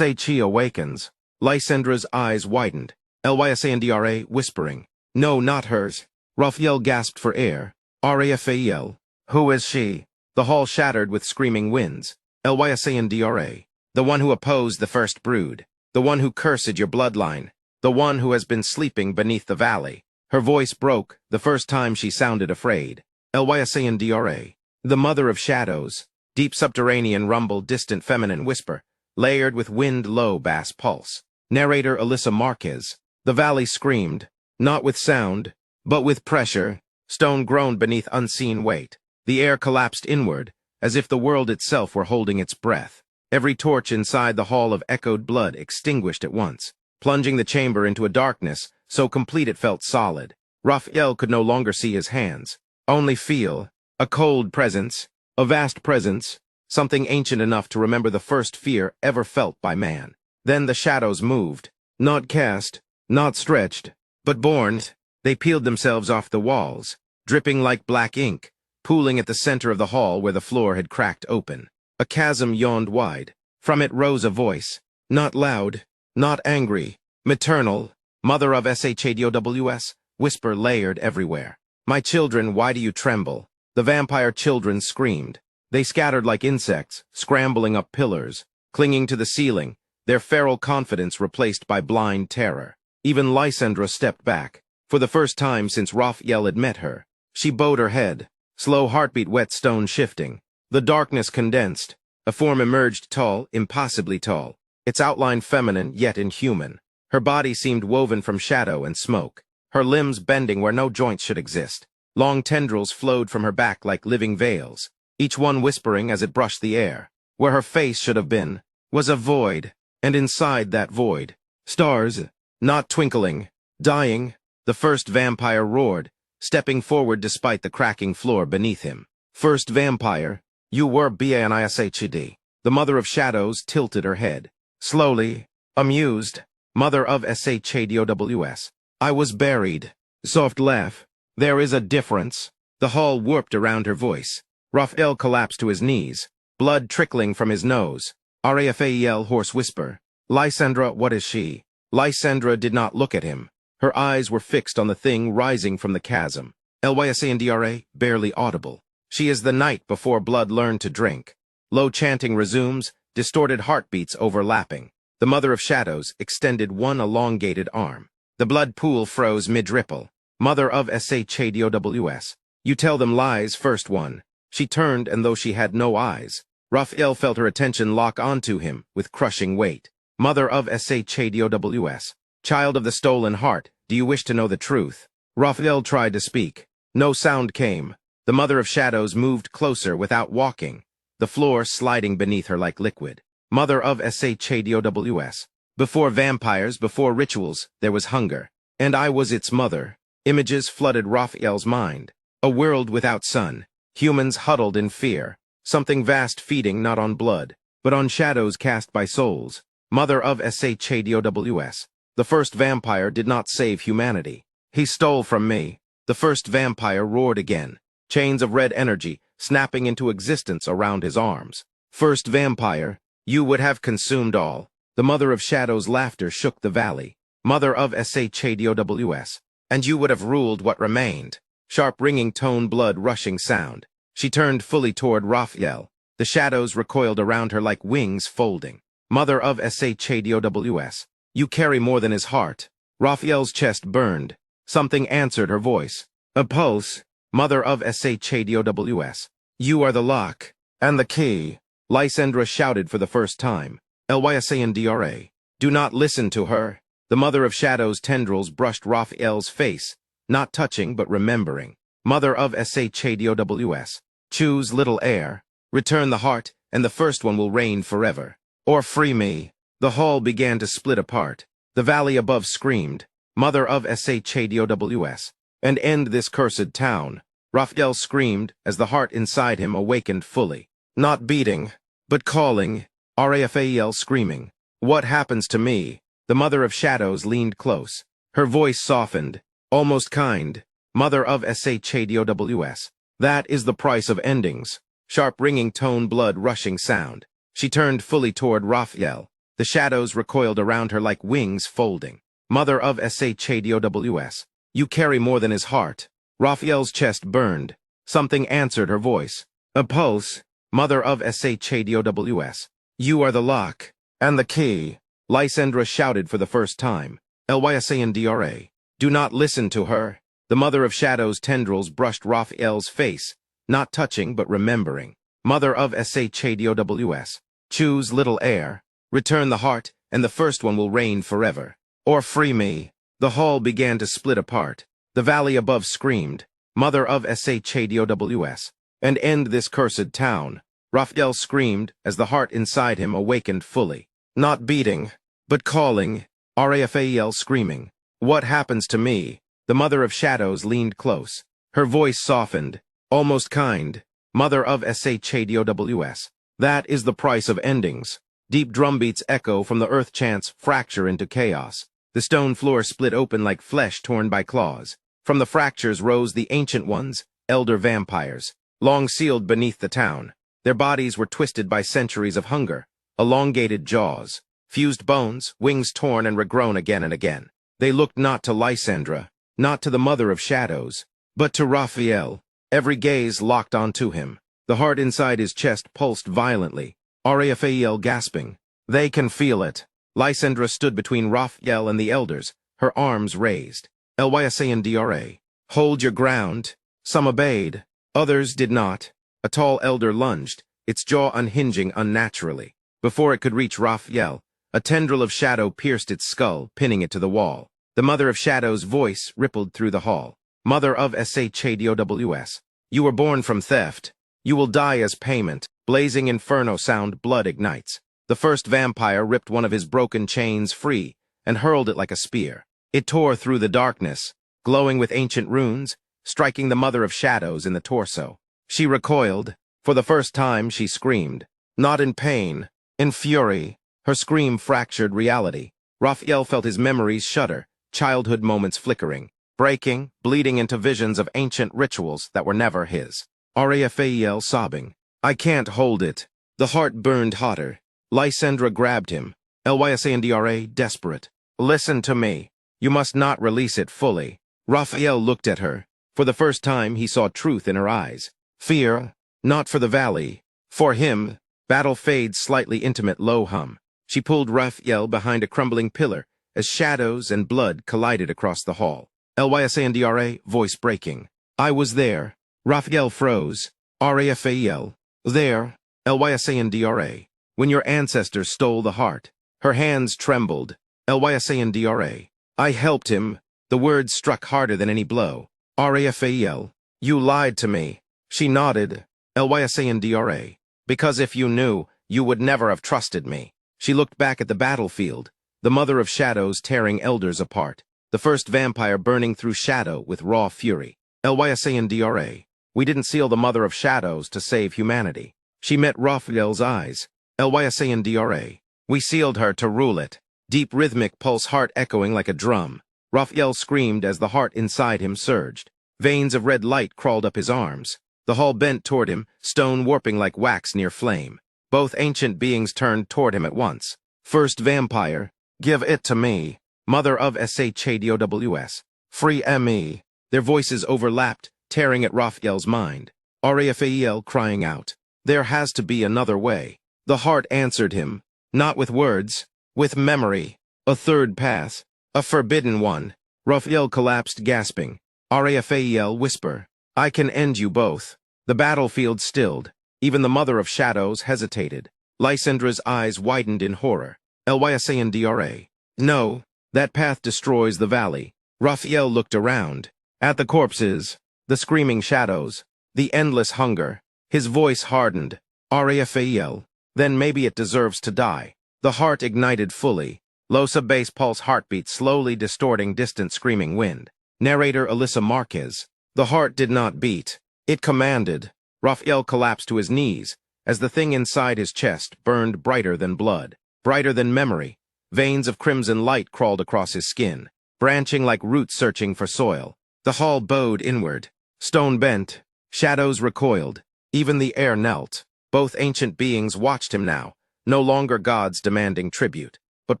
She awakens. Lysandra's eyes widened. Lysandra whispering. No, not hers. Raphael gasped for air. Raphael. Who is she? The hall shattered with screaming winds. Lysandra. The one who opposed the first brood. The one who cursed your bloodline. The one who has been sleeping beneath the valley. Her voice broke, the first time she sounded afraid. Lysandra. The mother of shadows. Deep subterranean rumble, distant feminine whisper, layered with wind low bass pulse. Narrator Alyssa Marquez. The valley screamed, not with sound, but with pressure. Stone groaned beneath unseen weight. The air collapsed inward, as if the world itself were holding its breath. Every torch inside the hall of echoed blood extinguished at once, plunging the chamber into a darkness so complete it felt solid. Raphael could no longer see his hands, only feel a cold presence, a vast presence, something ancient enough to remember the first fear ever felt by man. Then the shadows moved, not cast, not stretched, but born. They peeled themselves off the walls, dripping like black ink, pooling at the center of the hall where the floor had cracked open. A chasm yawned wide. From it rose a voice, not loud, not angry, maternal, mother of Shadows, whisper layered everywhere. My children, why do you tremble? The vampire children screamed. They scattered like insects, scrambling up pillars, clinging to the ceiling, their feral confidence replaced by blind terror. Even Lysandra stepped back. For the first time since Raphael had met her, she bowed her head, slow heartbeat wet stone shifting. The darkness condensed. A form emerged tall, impossibly tall, its outline feminine yet inhuman. Her body seemed woven from shadow and smoke, her limbs bending where no joints should exist. Long tendrils flowed from her back like living veils, each one whispering as it brushed the air. Where her face should have been was a void, and inside that void, stars, not twinkling, dying. The first vampire roared, stepping forward despite the cracking floor beneath him. First vampire, you were Banishd. The mother of shadows tilted her head. Slowly, amused, mother of Shadows. I was buried. Soft laugh. There is a difference. The hall warped around her voice. Raphael collapsed to his knees, blood trickling from his nose. Raphael hoarse whisper. Lysandra, what is she? Lysandra did not look at him. Her eyes were fixed on the thing rising from the chasm. Lysandra, barely audible. She is the night before blood learned to drink. Low chanting resumes, distorted heartbeats overlapping. The mother of shadows extended one elongated arm. The blood pool froze mid-ripple. Mother of Shadows. You tell them lies, first one. She turned, and though she had no eyes, Raphael felt her attention lock onto him with crushing weight. Mother of Shadows. Child of the stolen heart, do you wish to know the truth? Raphael tried to speak. No sound came. The mother of shadows moved closer without walking, the floor sliding beneath her like liquid. Mother of Shadows. Before vampires, before rituals, there was hunger. And I was its mother. Images flooded Raphael's mind. A world without sun. Humans huddled in fear. Something vast feeding not on blood, but on shadows cast by souls. Mother of Shadows. The first vampire did not save humanity. He stole from me. The first vampire roared again. Chains of red energy snapping into existence around his arms. First vampire, you would have consumed all. The mother of shadows' laughter shook the valley. Mother of Shadows. And you would have ruled what remained. Sharp ringing tone, blood rushing sound. She turned fully toward Raphael. The shadows recoiled around her like wings folding. Mother of Shadows. You carry more than his heart. Raphael's chest burned. Something answered her voice. A pulse. Mother of Shadows. You are the lock. And the key. Lysandra shouted for the first time. Lysandra. Do not listen to her. The Mother of Shadows tendrils brushed Raphael's face, not touching but remembering. Mother of Shadows. Choose little heir. Return the heart, and the first one will reign forever. Or free me. The hall began to split apart. The valley above screamed, Mother of Shadows, and end this cursed town. Raphael screamed as the heart inside him awakened fully. Not beating, but calling. Raphael screaming. What happens to me? The Mother of Shadows leaned close. Her voice softened, almost kind. Mother of Shadows. That is the price of endings. Sharp ringing tone, blood rushing sound. She turned fully toward Raphael. The shadows recoiled around her like wings folding. Mother of Shadows. You carry more than his heart. Raphael's chest burned. Something answered her voice. A pulse. Mother of Shadows. You are the lock. And the key. Lysandra shouted for the first time. Lysandra. Do not listen to her. The Mother of Shadows tendrils brushed Raphael's face, not touching but remembering. Mother of Shadows. Choose little heir. Return the heart, and the first one will reign forever. Or free me. The hall began to split apart. The valley above screamed, Mother of Shadows, and end this cursed town. Raphael screamed as the heart inside him awakened fully. Not beating, but calling. Raphael screaming. What happens to me? The Mother of Shadows leaned close. Her voice softened, almost kind. Mother of Shadows. That is the price of endings. Deep drumbeats echo from the earth, chants fracture into chaos. The stone floor split open like flesh torn by claws. From the fractures rose the Ancient Ones, elder vampires, long sealed beneath the town. Their bodies were twisted by centuries of hunger, elongated jaws, fused bones, wings torn and regrown again and again. They looked not to Lysandra, not to the Mother of Shadows, but to Raphael. Every gaze locked onto him. The heart inside his chest pulsed violently. Raphael gasping. They can feel it. Lysandra stood between Raphael and the elders, her arms raised. Lysandra. Hold your ground. Some obeyed. Others did not. A tall elder lunged, its jaw unhinging unnaturally. Before it could reach Raphael, a tendril of shadow pierced its skull, pinning it to the wall. The Mother of Shadows' voice rippled through the hall. Mother of Shadows. You were born from theft. You will die as payment. Blazing inferno sound, blood ignites. The first vampire ripped one of his broken chains free and hurled it like a spear. It tore through the darkness, glowing with ancient runes, striking the Mother of Shadows in the torso. She recoiled. For the first time she screamed. Not in pain, in fury. Her scream fractured reality. Raphael felt his memories shudder, childhood moments flickering, breaking, bleeding into visions of ancient rituals that were never his. Raphael sobbing. I can't hold it. The heart burned hotter. Lysandra grabbed him. Lysandra, desperate. Listen to me. You must not release it fully. Raphael looked at her. For the first time he saw truth in her eyes. Fear, not for the valley. For him. Battle fades, slightly intimate low hum. She pulled Raphael behind a crumbling pillar as shadows and blood collided across the hall. Lysandra, voice breaking. I was there. Raphael froze. Raphael. There. Lysandra. When your ancestors stole the heart. Her hands trembled. Lysandra. I helped him. The words struck harder than any blow. Raphael. You lied to me. She nodded. Lysandra. Because if you knew, you would never have trusted me. She looked back at the battlefield, the Mother of Shadows tearing elders apart, the first vampire burning through shadow with raw fury. Lysandra. We didn't seal the Mother of Shadows to save humanity. She met Raphael's eyes. Lysandra. We sealed her to rule it. Deep rhythmic pulse, heart echoing like a drum. Raphael screamed as the heart inside him surged. Veins of red light crawled up his arms. The hall bent toward him, stone warping like wax near flame. Both ancient beings turned toward him at once. First vampire. Give it to me. Mother of Shadows. Free me. Their voices overlapped, tearing at Raphael's mind. Raphael crying out. There has to be another way. The heart answered him. Not with words, with memory. A third path. A forbidden one. Raphael collapsed, gasping. Raphael whisper. I can end you both. The battlefield stilled. Even the Mother of Shadows hesitated. Lysandra's eyes widened in horror. Lysandra. No, that path destroys the valley. Raphael looked around. At the corpses, the screaming shadows, the endless hunger. His voice hardened. Raphael. Then maybe it deserves to die. The heart ignited fully. Losa bass pulse heartbeat slowly distorting distant screaming wind. Narrator Alyssa Marquez. The heart did not beat. It commanded. Raphael collapsed to his knees as the thing inside his chest burned brighter than blood, brighter than memory. Veins of crimson light crawled across his skin, branching like roots searching for soil. The hall bowed inward. Stone bent. Shadows recoiled. Even the air knelt. Both ancient beings watched him now, no longer gods demanding tribute, but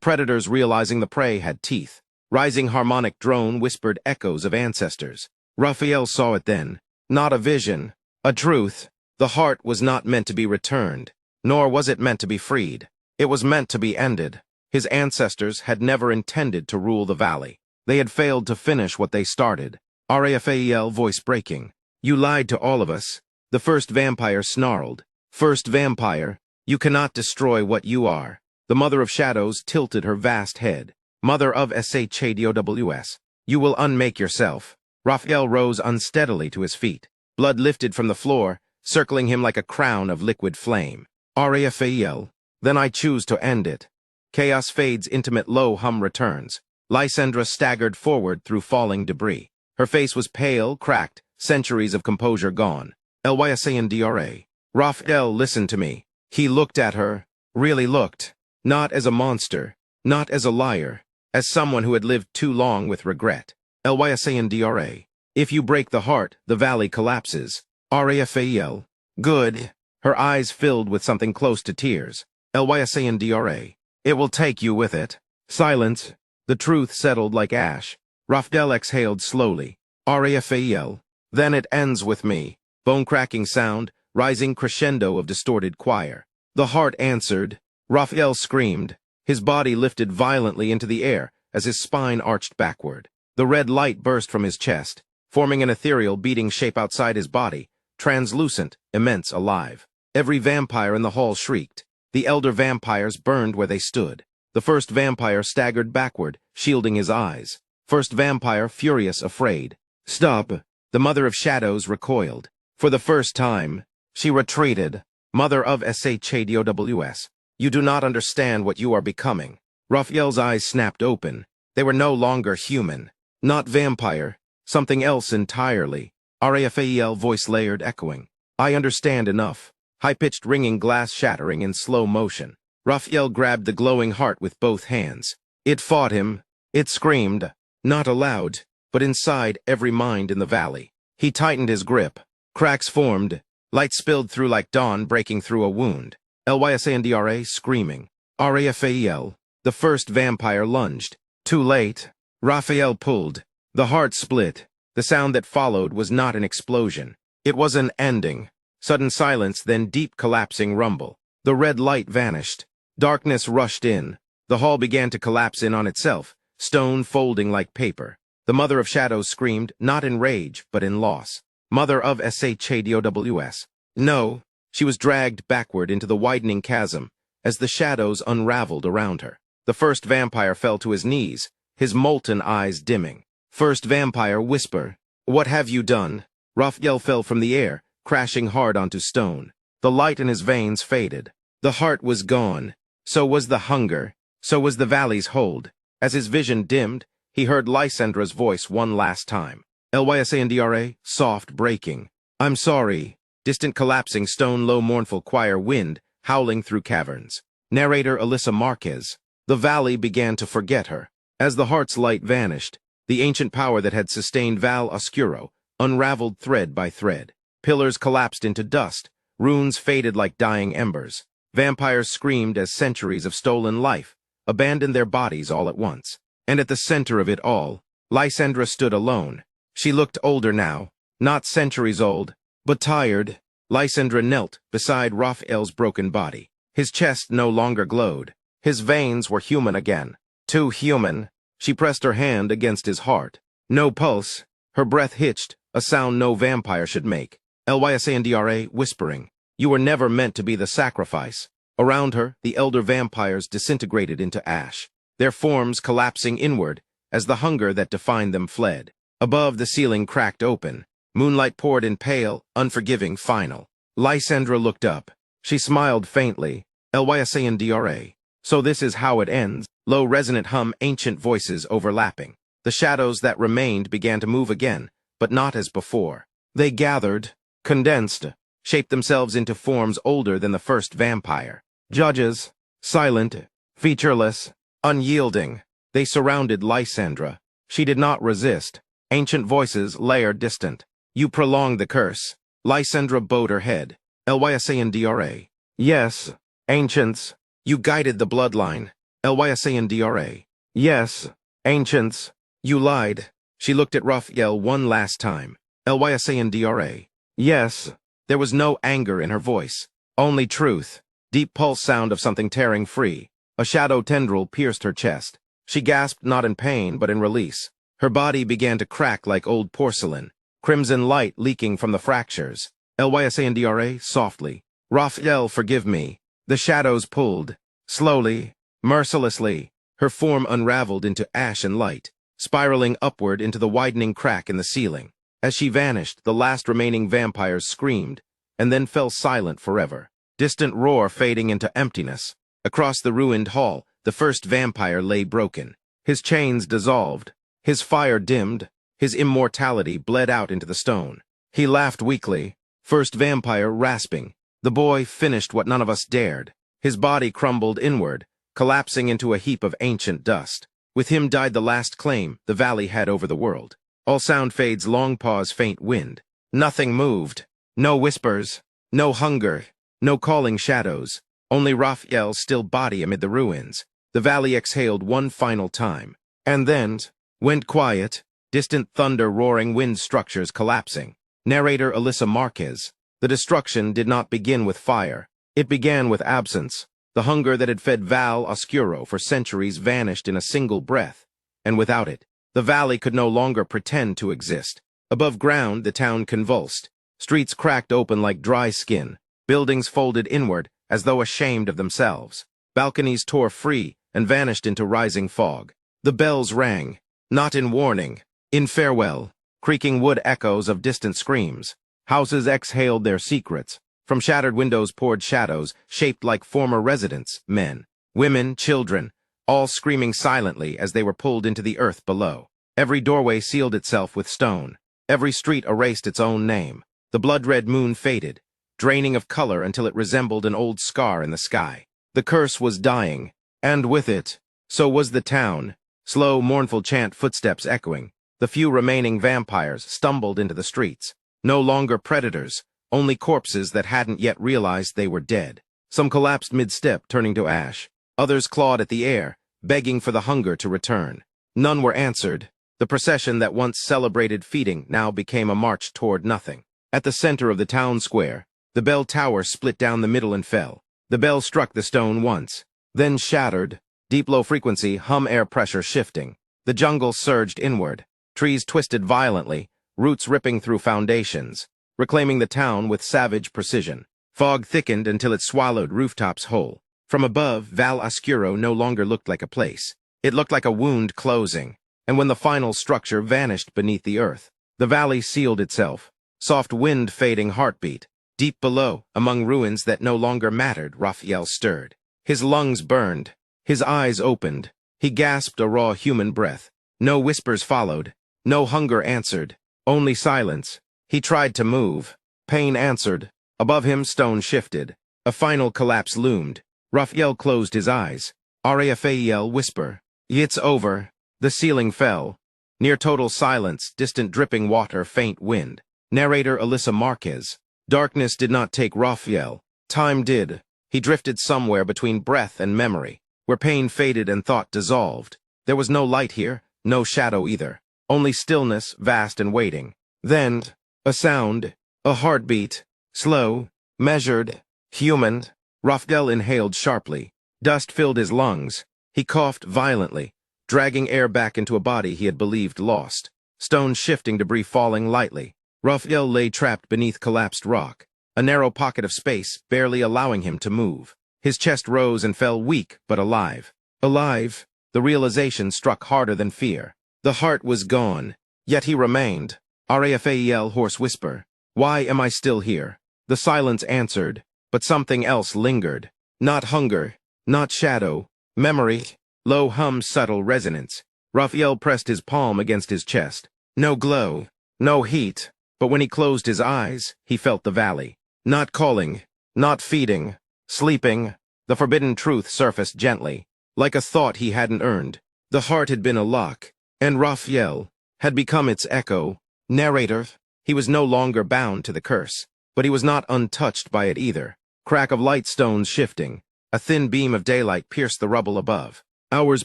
predators realizing the prey had teeth. Rising harmonic drone whispered echoes of ancestors. Raphael saw it then. Not a vision, a truth. The heart was not meant to be returned, nor was it meant to be freed. It was meant to be ended. His ancestors had never intended to rule the valley. They had failed to finish what they started. Raphael voice breaking. You lied to all of us. The first vampire snarled. First vampire, you cannot destroy what you are. The Mother of Shadows tilted her vast head. Mother of Shadows, you will unmake yourself. Raphael rose unsteadily to his feet. Blood lifted from the floor, circling him like a crown of liquid flame. Raphael, then I choose to end it. Chaos fades, intimate low hum returns. Lysandra staggered forward through falling debris. Her face was pale, cracked, centuries of composure gone. Lysandra. Raphael listened to me. He looked at her, really looked. Not as a monster, not as a liar, as someone who had lived too long with regret. Lysandra. If you break the heart, the valley collapses. Raphael. Good. Her eyes filled with something close to tears. Lysandra. It will take you with it. Silence. The truth settled like ash. Raphael exhaled slowly. Raphael. Then it ends with me. Bone-cracking sound, rising crescendo of distorted choir. The heart answered. Raphael screamed. His body lifted violently into the air as his spine arched backward. The red light burst from his chest, forming an ethereal beating shape outside his body, translucent, immense, alive. Every vampire in the hall shrieked. The elder vampires burned where they stood. The first vampire staggered backward, shielding his eyes. First vampire furious, afraid. Stop! The Mother of Shadows recoiled. For the first time, she retreated. Mother of Shadows, you do not understand what you are becoming. Raphael's eyes snapped open. They were no longer human. Not vampire. Something else entirely. Raphael voice layered, echoing. I understand enough. High-pitched ringing glass shattering in slow motion. Raphael grabbed the glowing heart with both hands. It fought him. It screamed. Not aloud, but inside every mind in the valley. He tightened his grip. Cracks formed. Light spilled through like dawn breaking through a wound. Lysandra screaming. Raphael. The first vampire lunged. Too late. Raphael pulled. The heart split. The sound that followed was not an explosion. It was an ending. Sudden silence, then deep collapsing rumble. The red light vanished. Darkness rushed in. The hall began to collapse in on itself, stone folding like paper. The Mother of Shadows screamed, not in rage, but in loss. Mother of Shadows. No. She was dragged backward into the widening chasm as the shadows unraveled around her. The first vampire fell to his knees, his molten eyes dimming. First vampire whisper. What have you done? Raphael fell from the air, crashing hard onto stone. The light in his veins faded. The heart was gone. So was the hunger. So was the valley's hold. As his vision dimmed, he heard Lysandra's voice one last time. Lysandra, soft breaking. I'm sorry. Distant collapsing stone low mournful choir wind, howling through caverns. Narrator Alyssa Marquez. The valley began to forget her. As the heart's light vanished, the ancient power that had sustained Val Oscuro unraveled thread by thread. Pillars collapsed into dust. Runes faded like dying embers. Vampires screamed as centuries of stolen life abandoned their bodies all at once. And at the center of it all, Lysandra stood alone. She looked older now, not centuries old, but tired. Lysandra knelt beside Raphael's broken body. His chest no longer glowed. His veins were human again. Too human. She pressed her hand against his heart. No pulse. Her breath hitched, a sound no vampire should make. Lysandra whispering, "You were never meant to be the sacrifice." Around her, the elder vampires disintegrated into ash, their forms collapsing inward as the hunger that defined them fled. Above, the ceiling cracked open. Moonlight poured in pale, unforgiving final. Lysandra looked up. She smiled faintly. Lysandra. So this is how it ends. Low resonant hum, ancient voices overlapping. The shadows that remained began to move again, but not as before. They gathered, condensed, shaped themselves into forms older than the first vampire. Judges, silent, featureless, unyielding. They surrounded Lysandra. She did not resist. Ancient voices layered distant. "You prolonged the curse." Lysandra bowed her head. Lysandra. "Yes, ancients. You guided the bloodline." Lysandra. "Yes, ancients. You lied." She looked at Raphael one last time. Lysandra. "Yes." There was no anger in her voice. Only truth. Deep pulse sound of something tearing free. A shadow tendril pierced her chest. She gasped not in pain, but in release. Her body began to crack like old porcelain, crimson light leaking from the fractures. Lysandra softly. "Raphael, forgive me." The shadows pulled. Slowly, mercilessly, her form unraveled into ash and light, spiraling upward into the widening crack in the ceiling. As she vanished, the last remaining vampires screamed, and then fell silent forever. Distant roar fading into emptiness. Across the ruined hall, the first vampire lay broken. His chains dissolved. His fire dimmed. His immortality bled out into the stone. He laughed weakly. First vampire rasping. The boy finished what none of us dared. His body crumbled inward, collapsing into a heap of ancient dust. With him died the last claim the valley had over the world. All sound fades, long pause, faint wind. Nothing moved. No whispers. No hunger. No calling shadows. Only Raphael's still body amid the ruins. The valley exhaled one final time. And then went quiet. Distant thunder roaring, wind structures collapsing. Narrator Alyssa Marquez. The destruction did not begin with fire. It began with absence. The hunger that had fed Val Oscuro for centuries vanished in a single breath. And without it, the valley could no longer pretend to exist. Above ground, the town convulsed. Streets cracked open like dry skin. Buildings folded inward as though ashamed of themselves. Balconies tore free and vanished into rising fog. The bells rang, not in warning, in farewell, creaking wood echoes of distant screams. Houses exhaled their secrets. From shattered windows poured shadows, shaped like former residents, men, women, children, all screaming silently as they were pulled into the earth below. Every doorway sealed itself with stone. Every street erased its own name. The blood-red moon faded, draining of color until it resembled an old scar in the sky. The curse was dying, and with it, so was the town. Slow, mournful chant, footsteps echoing. The few remaining vampires stumbled into the streets. No longer predators, only corpses that hadn't yet realized they were dead. Some collapsed mid-step, turning to ash. Others clawed at the air, begging for the hunger to return. None were answered. The procession that once celebrated feeding now became a march toward nothing. At the center of the town square, the bell tower split down the middle and fell. The bell struck the stone once, then shattered. Deep low frequency, hum air pressure shifting. The jungle surged inward. Trees twisted violently, roots ripping through foundations, reclaiming the town with savage precision. Fog thickened until it swallowed rooftops whole. From above, Val Oscuro no longer looked like a place. It looked like a wound closing, and when the final structure vanished beneath the earth, the valley sealed itself. Soft wind fading heartbeat. Deep below, among ruins that no longer mattered, Raphael stirred. His lungs burned. His eyes opened. He gasped a raw human breath. No whispers followed. No hunger answered. Only silence. He tried to move. Pain answered. Above him, stone shifted. A final collapse loomed. Raphael closed his eyes. Raphael whisper. It's over. The ceiling fell. Near total silence, distant dripping water, faint wind. Narrator Alyssa Marquez. Darkness did not take Raphael. Time did. He drifted somewhere between breath and memory, where pain faded and thought dissolved. There was no light here, no shadow either. Only stillness, vast and waiting. Then, a sound, a heartbeat, slow, measured, human. Raphael inhaled sharply. Dust filled his lungs. He coughed violently, dragging air back into a body he had believed lost. Stones shifting, debris falling lightly. Raphael lay trapped beneath collapsed rock, a narrow pocket of space barely allowing him to move. His chest rose and fell, weak but alive. Alive, the realization struck harder than fear. The heart was gone, yet he remained. Raphael, hoarse whisper. Why am I still here? The silence answered, but something else lingered. Not hunger, not shadow, memory, low hum, subtle resonance. Raphael pressed his palm against his chest. No glow, no heat, but when he closed his eyes, he felt the valley. Not calling, not feeding, sleeping. The forbidden truth surfaced gently, like a thought he hadn't earned. The heart had been a lock, and Raphael had become its echo. Narrator. He was no longer bound to the curse, but he was not untouched by it either. Crack of light, stones shifting. A thin beam of daylight pierced the rubble above. Hours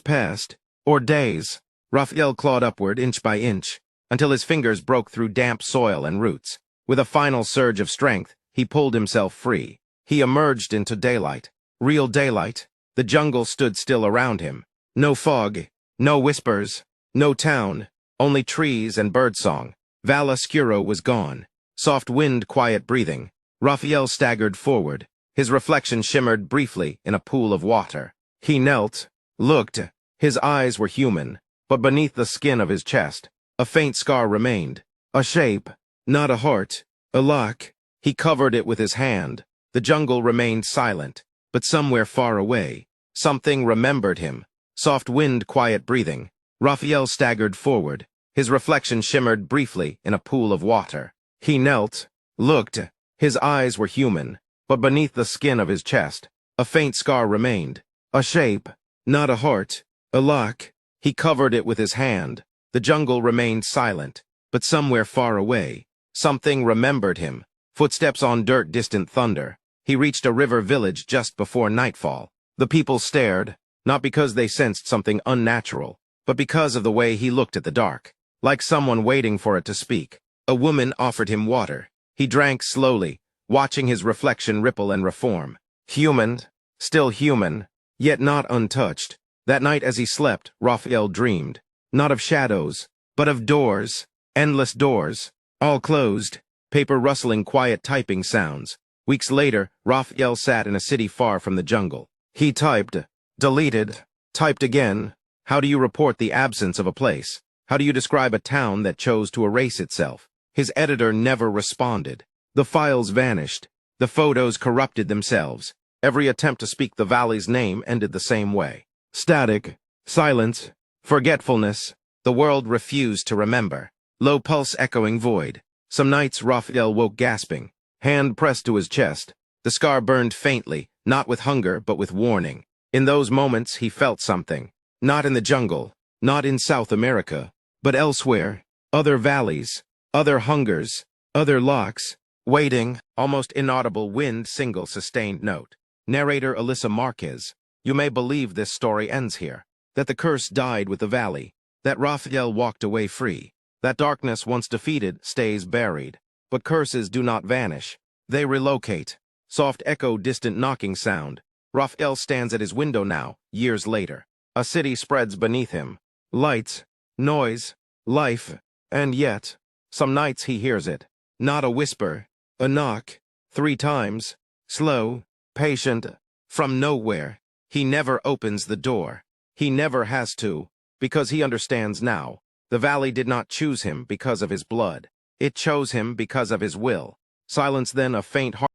passed, or days. Raphael clawed upward, inch by inch, until his fingers broke through damp soil and roots. With a final surge of strength, he pulled himself free. He emerged into daylight. Real daylight. The jungle stood still around him. No fog, no whispers, no town, only trees and birdsong. Val Oscuro was gone. Soft wind, quiet breathing. Raphael staggered forward. His reflection shimmered briefly in a pool of water. He knelt, looked. His eyes were human, but beneath the skin of his chest, a faint scar remained. A shape, not a heart, a lock. He covered it with his hand. The jungle remained silent, but somewhere far away, something remembered him. Soft wind, quiet breathing. Raphael staggered forward. His reflection shimmered briefly in a pool of water. He knelt, looked. His eyes were human, but beneath the skin of his chest, a faint scar remained. A shape, not a heart, a lock. He covered it with his hand. The jungle remained silent, but somewhere far away, something remembered him. Footsteps on dirt, distant thunder. He reached a river village just before nightfall. The people stared, not because they sensed something unnatural, but because of the way he looked at the dark, like someone waiting for it to speak. A woman offered him water. He drank slowly, watching his reflection ripple and reform. Human, still human, yet not untouched. That night as he slept, Raphael dreamed, not of shadows, but of doors, endless doors, all closed, paper rustling, quiet typing sounds. Weeks later, Raphael sat in a city far from the jungle. He typed, deleted, typed again. How do you report the absence of a place? How do you describe a town that chose to erase itself? His editor never responded. The files vanished. The photos corrupted themselves. Every attempt to speak the valley's name ended the same way. Static, silence, forgetfulness. The world refused to remember. Low pulse, echoing void. Some nights Raphael woke gasping, hand pressed to his chest. The scar burned faintly, not with hunger but with warning. In those moments he felt something. Not in the jungle, not in South America, but elsewhere. Other valleys, other hungers, other locks. Waiting, almost inaudible wind, single sustained note. Narrator Alyssa Marquez. You may believe this story ends here. That the curse died with the valley. That Raphael walked away free. That darkness once defeated stays buried. But curses do not vanish. They relocate. Soft echo, distant knocking sound. Raphael stands at his window now, years later. A city spreads beneath him. Lights, noise, life, and yet, some nights he hears it. Not a whisper, a knock, 3 times, slow, patient, from nowhere. He never opens the door. He never has to, because he understands now. The valley did not choose him because of his blood. It chose him because of his will. Silence, then a faint heart.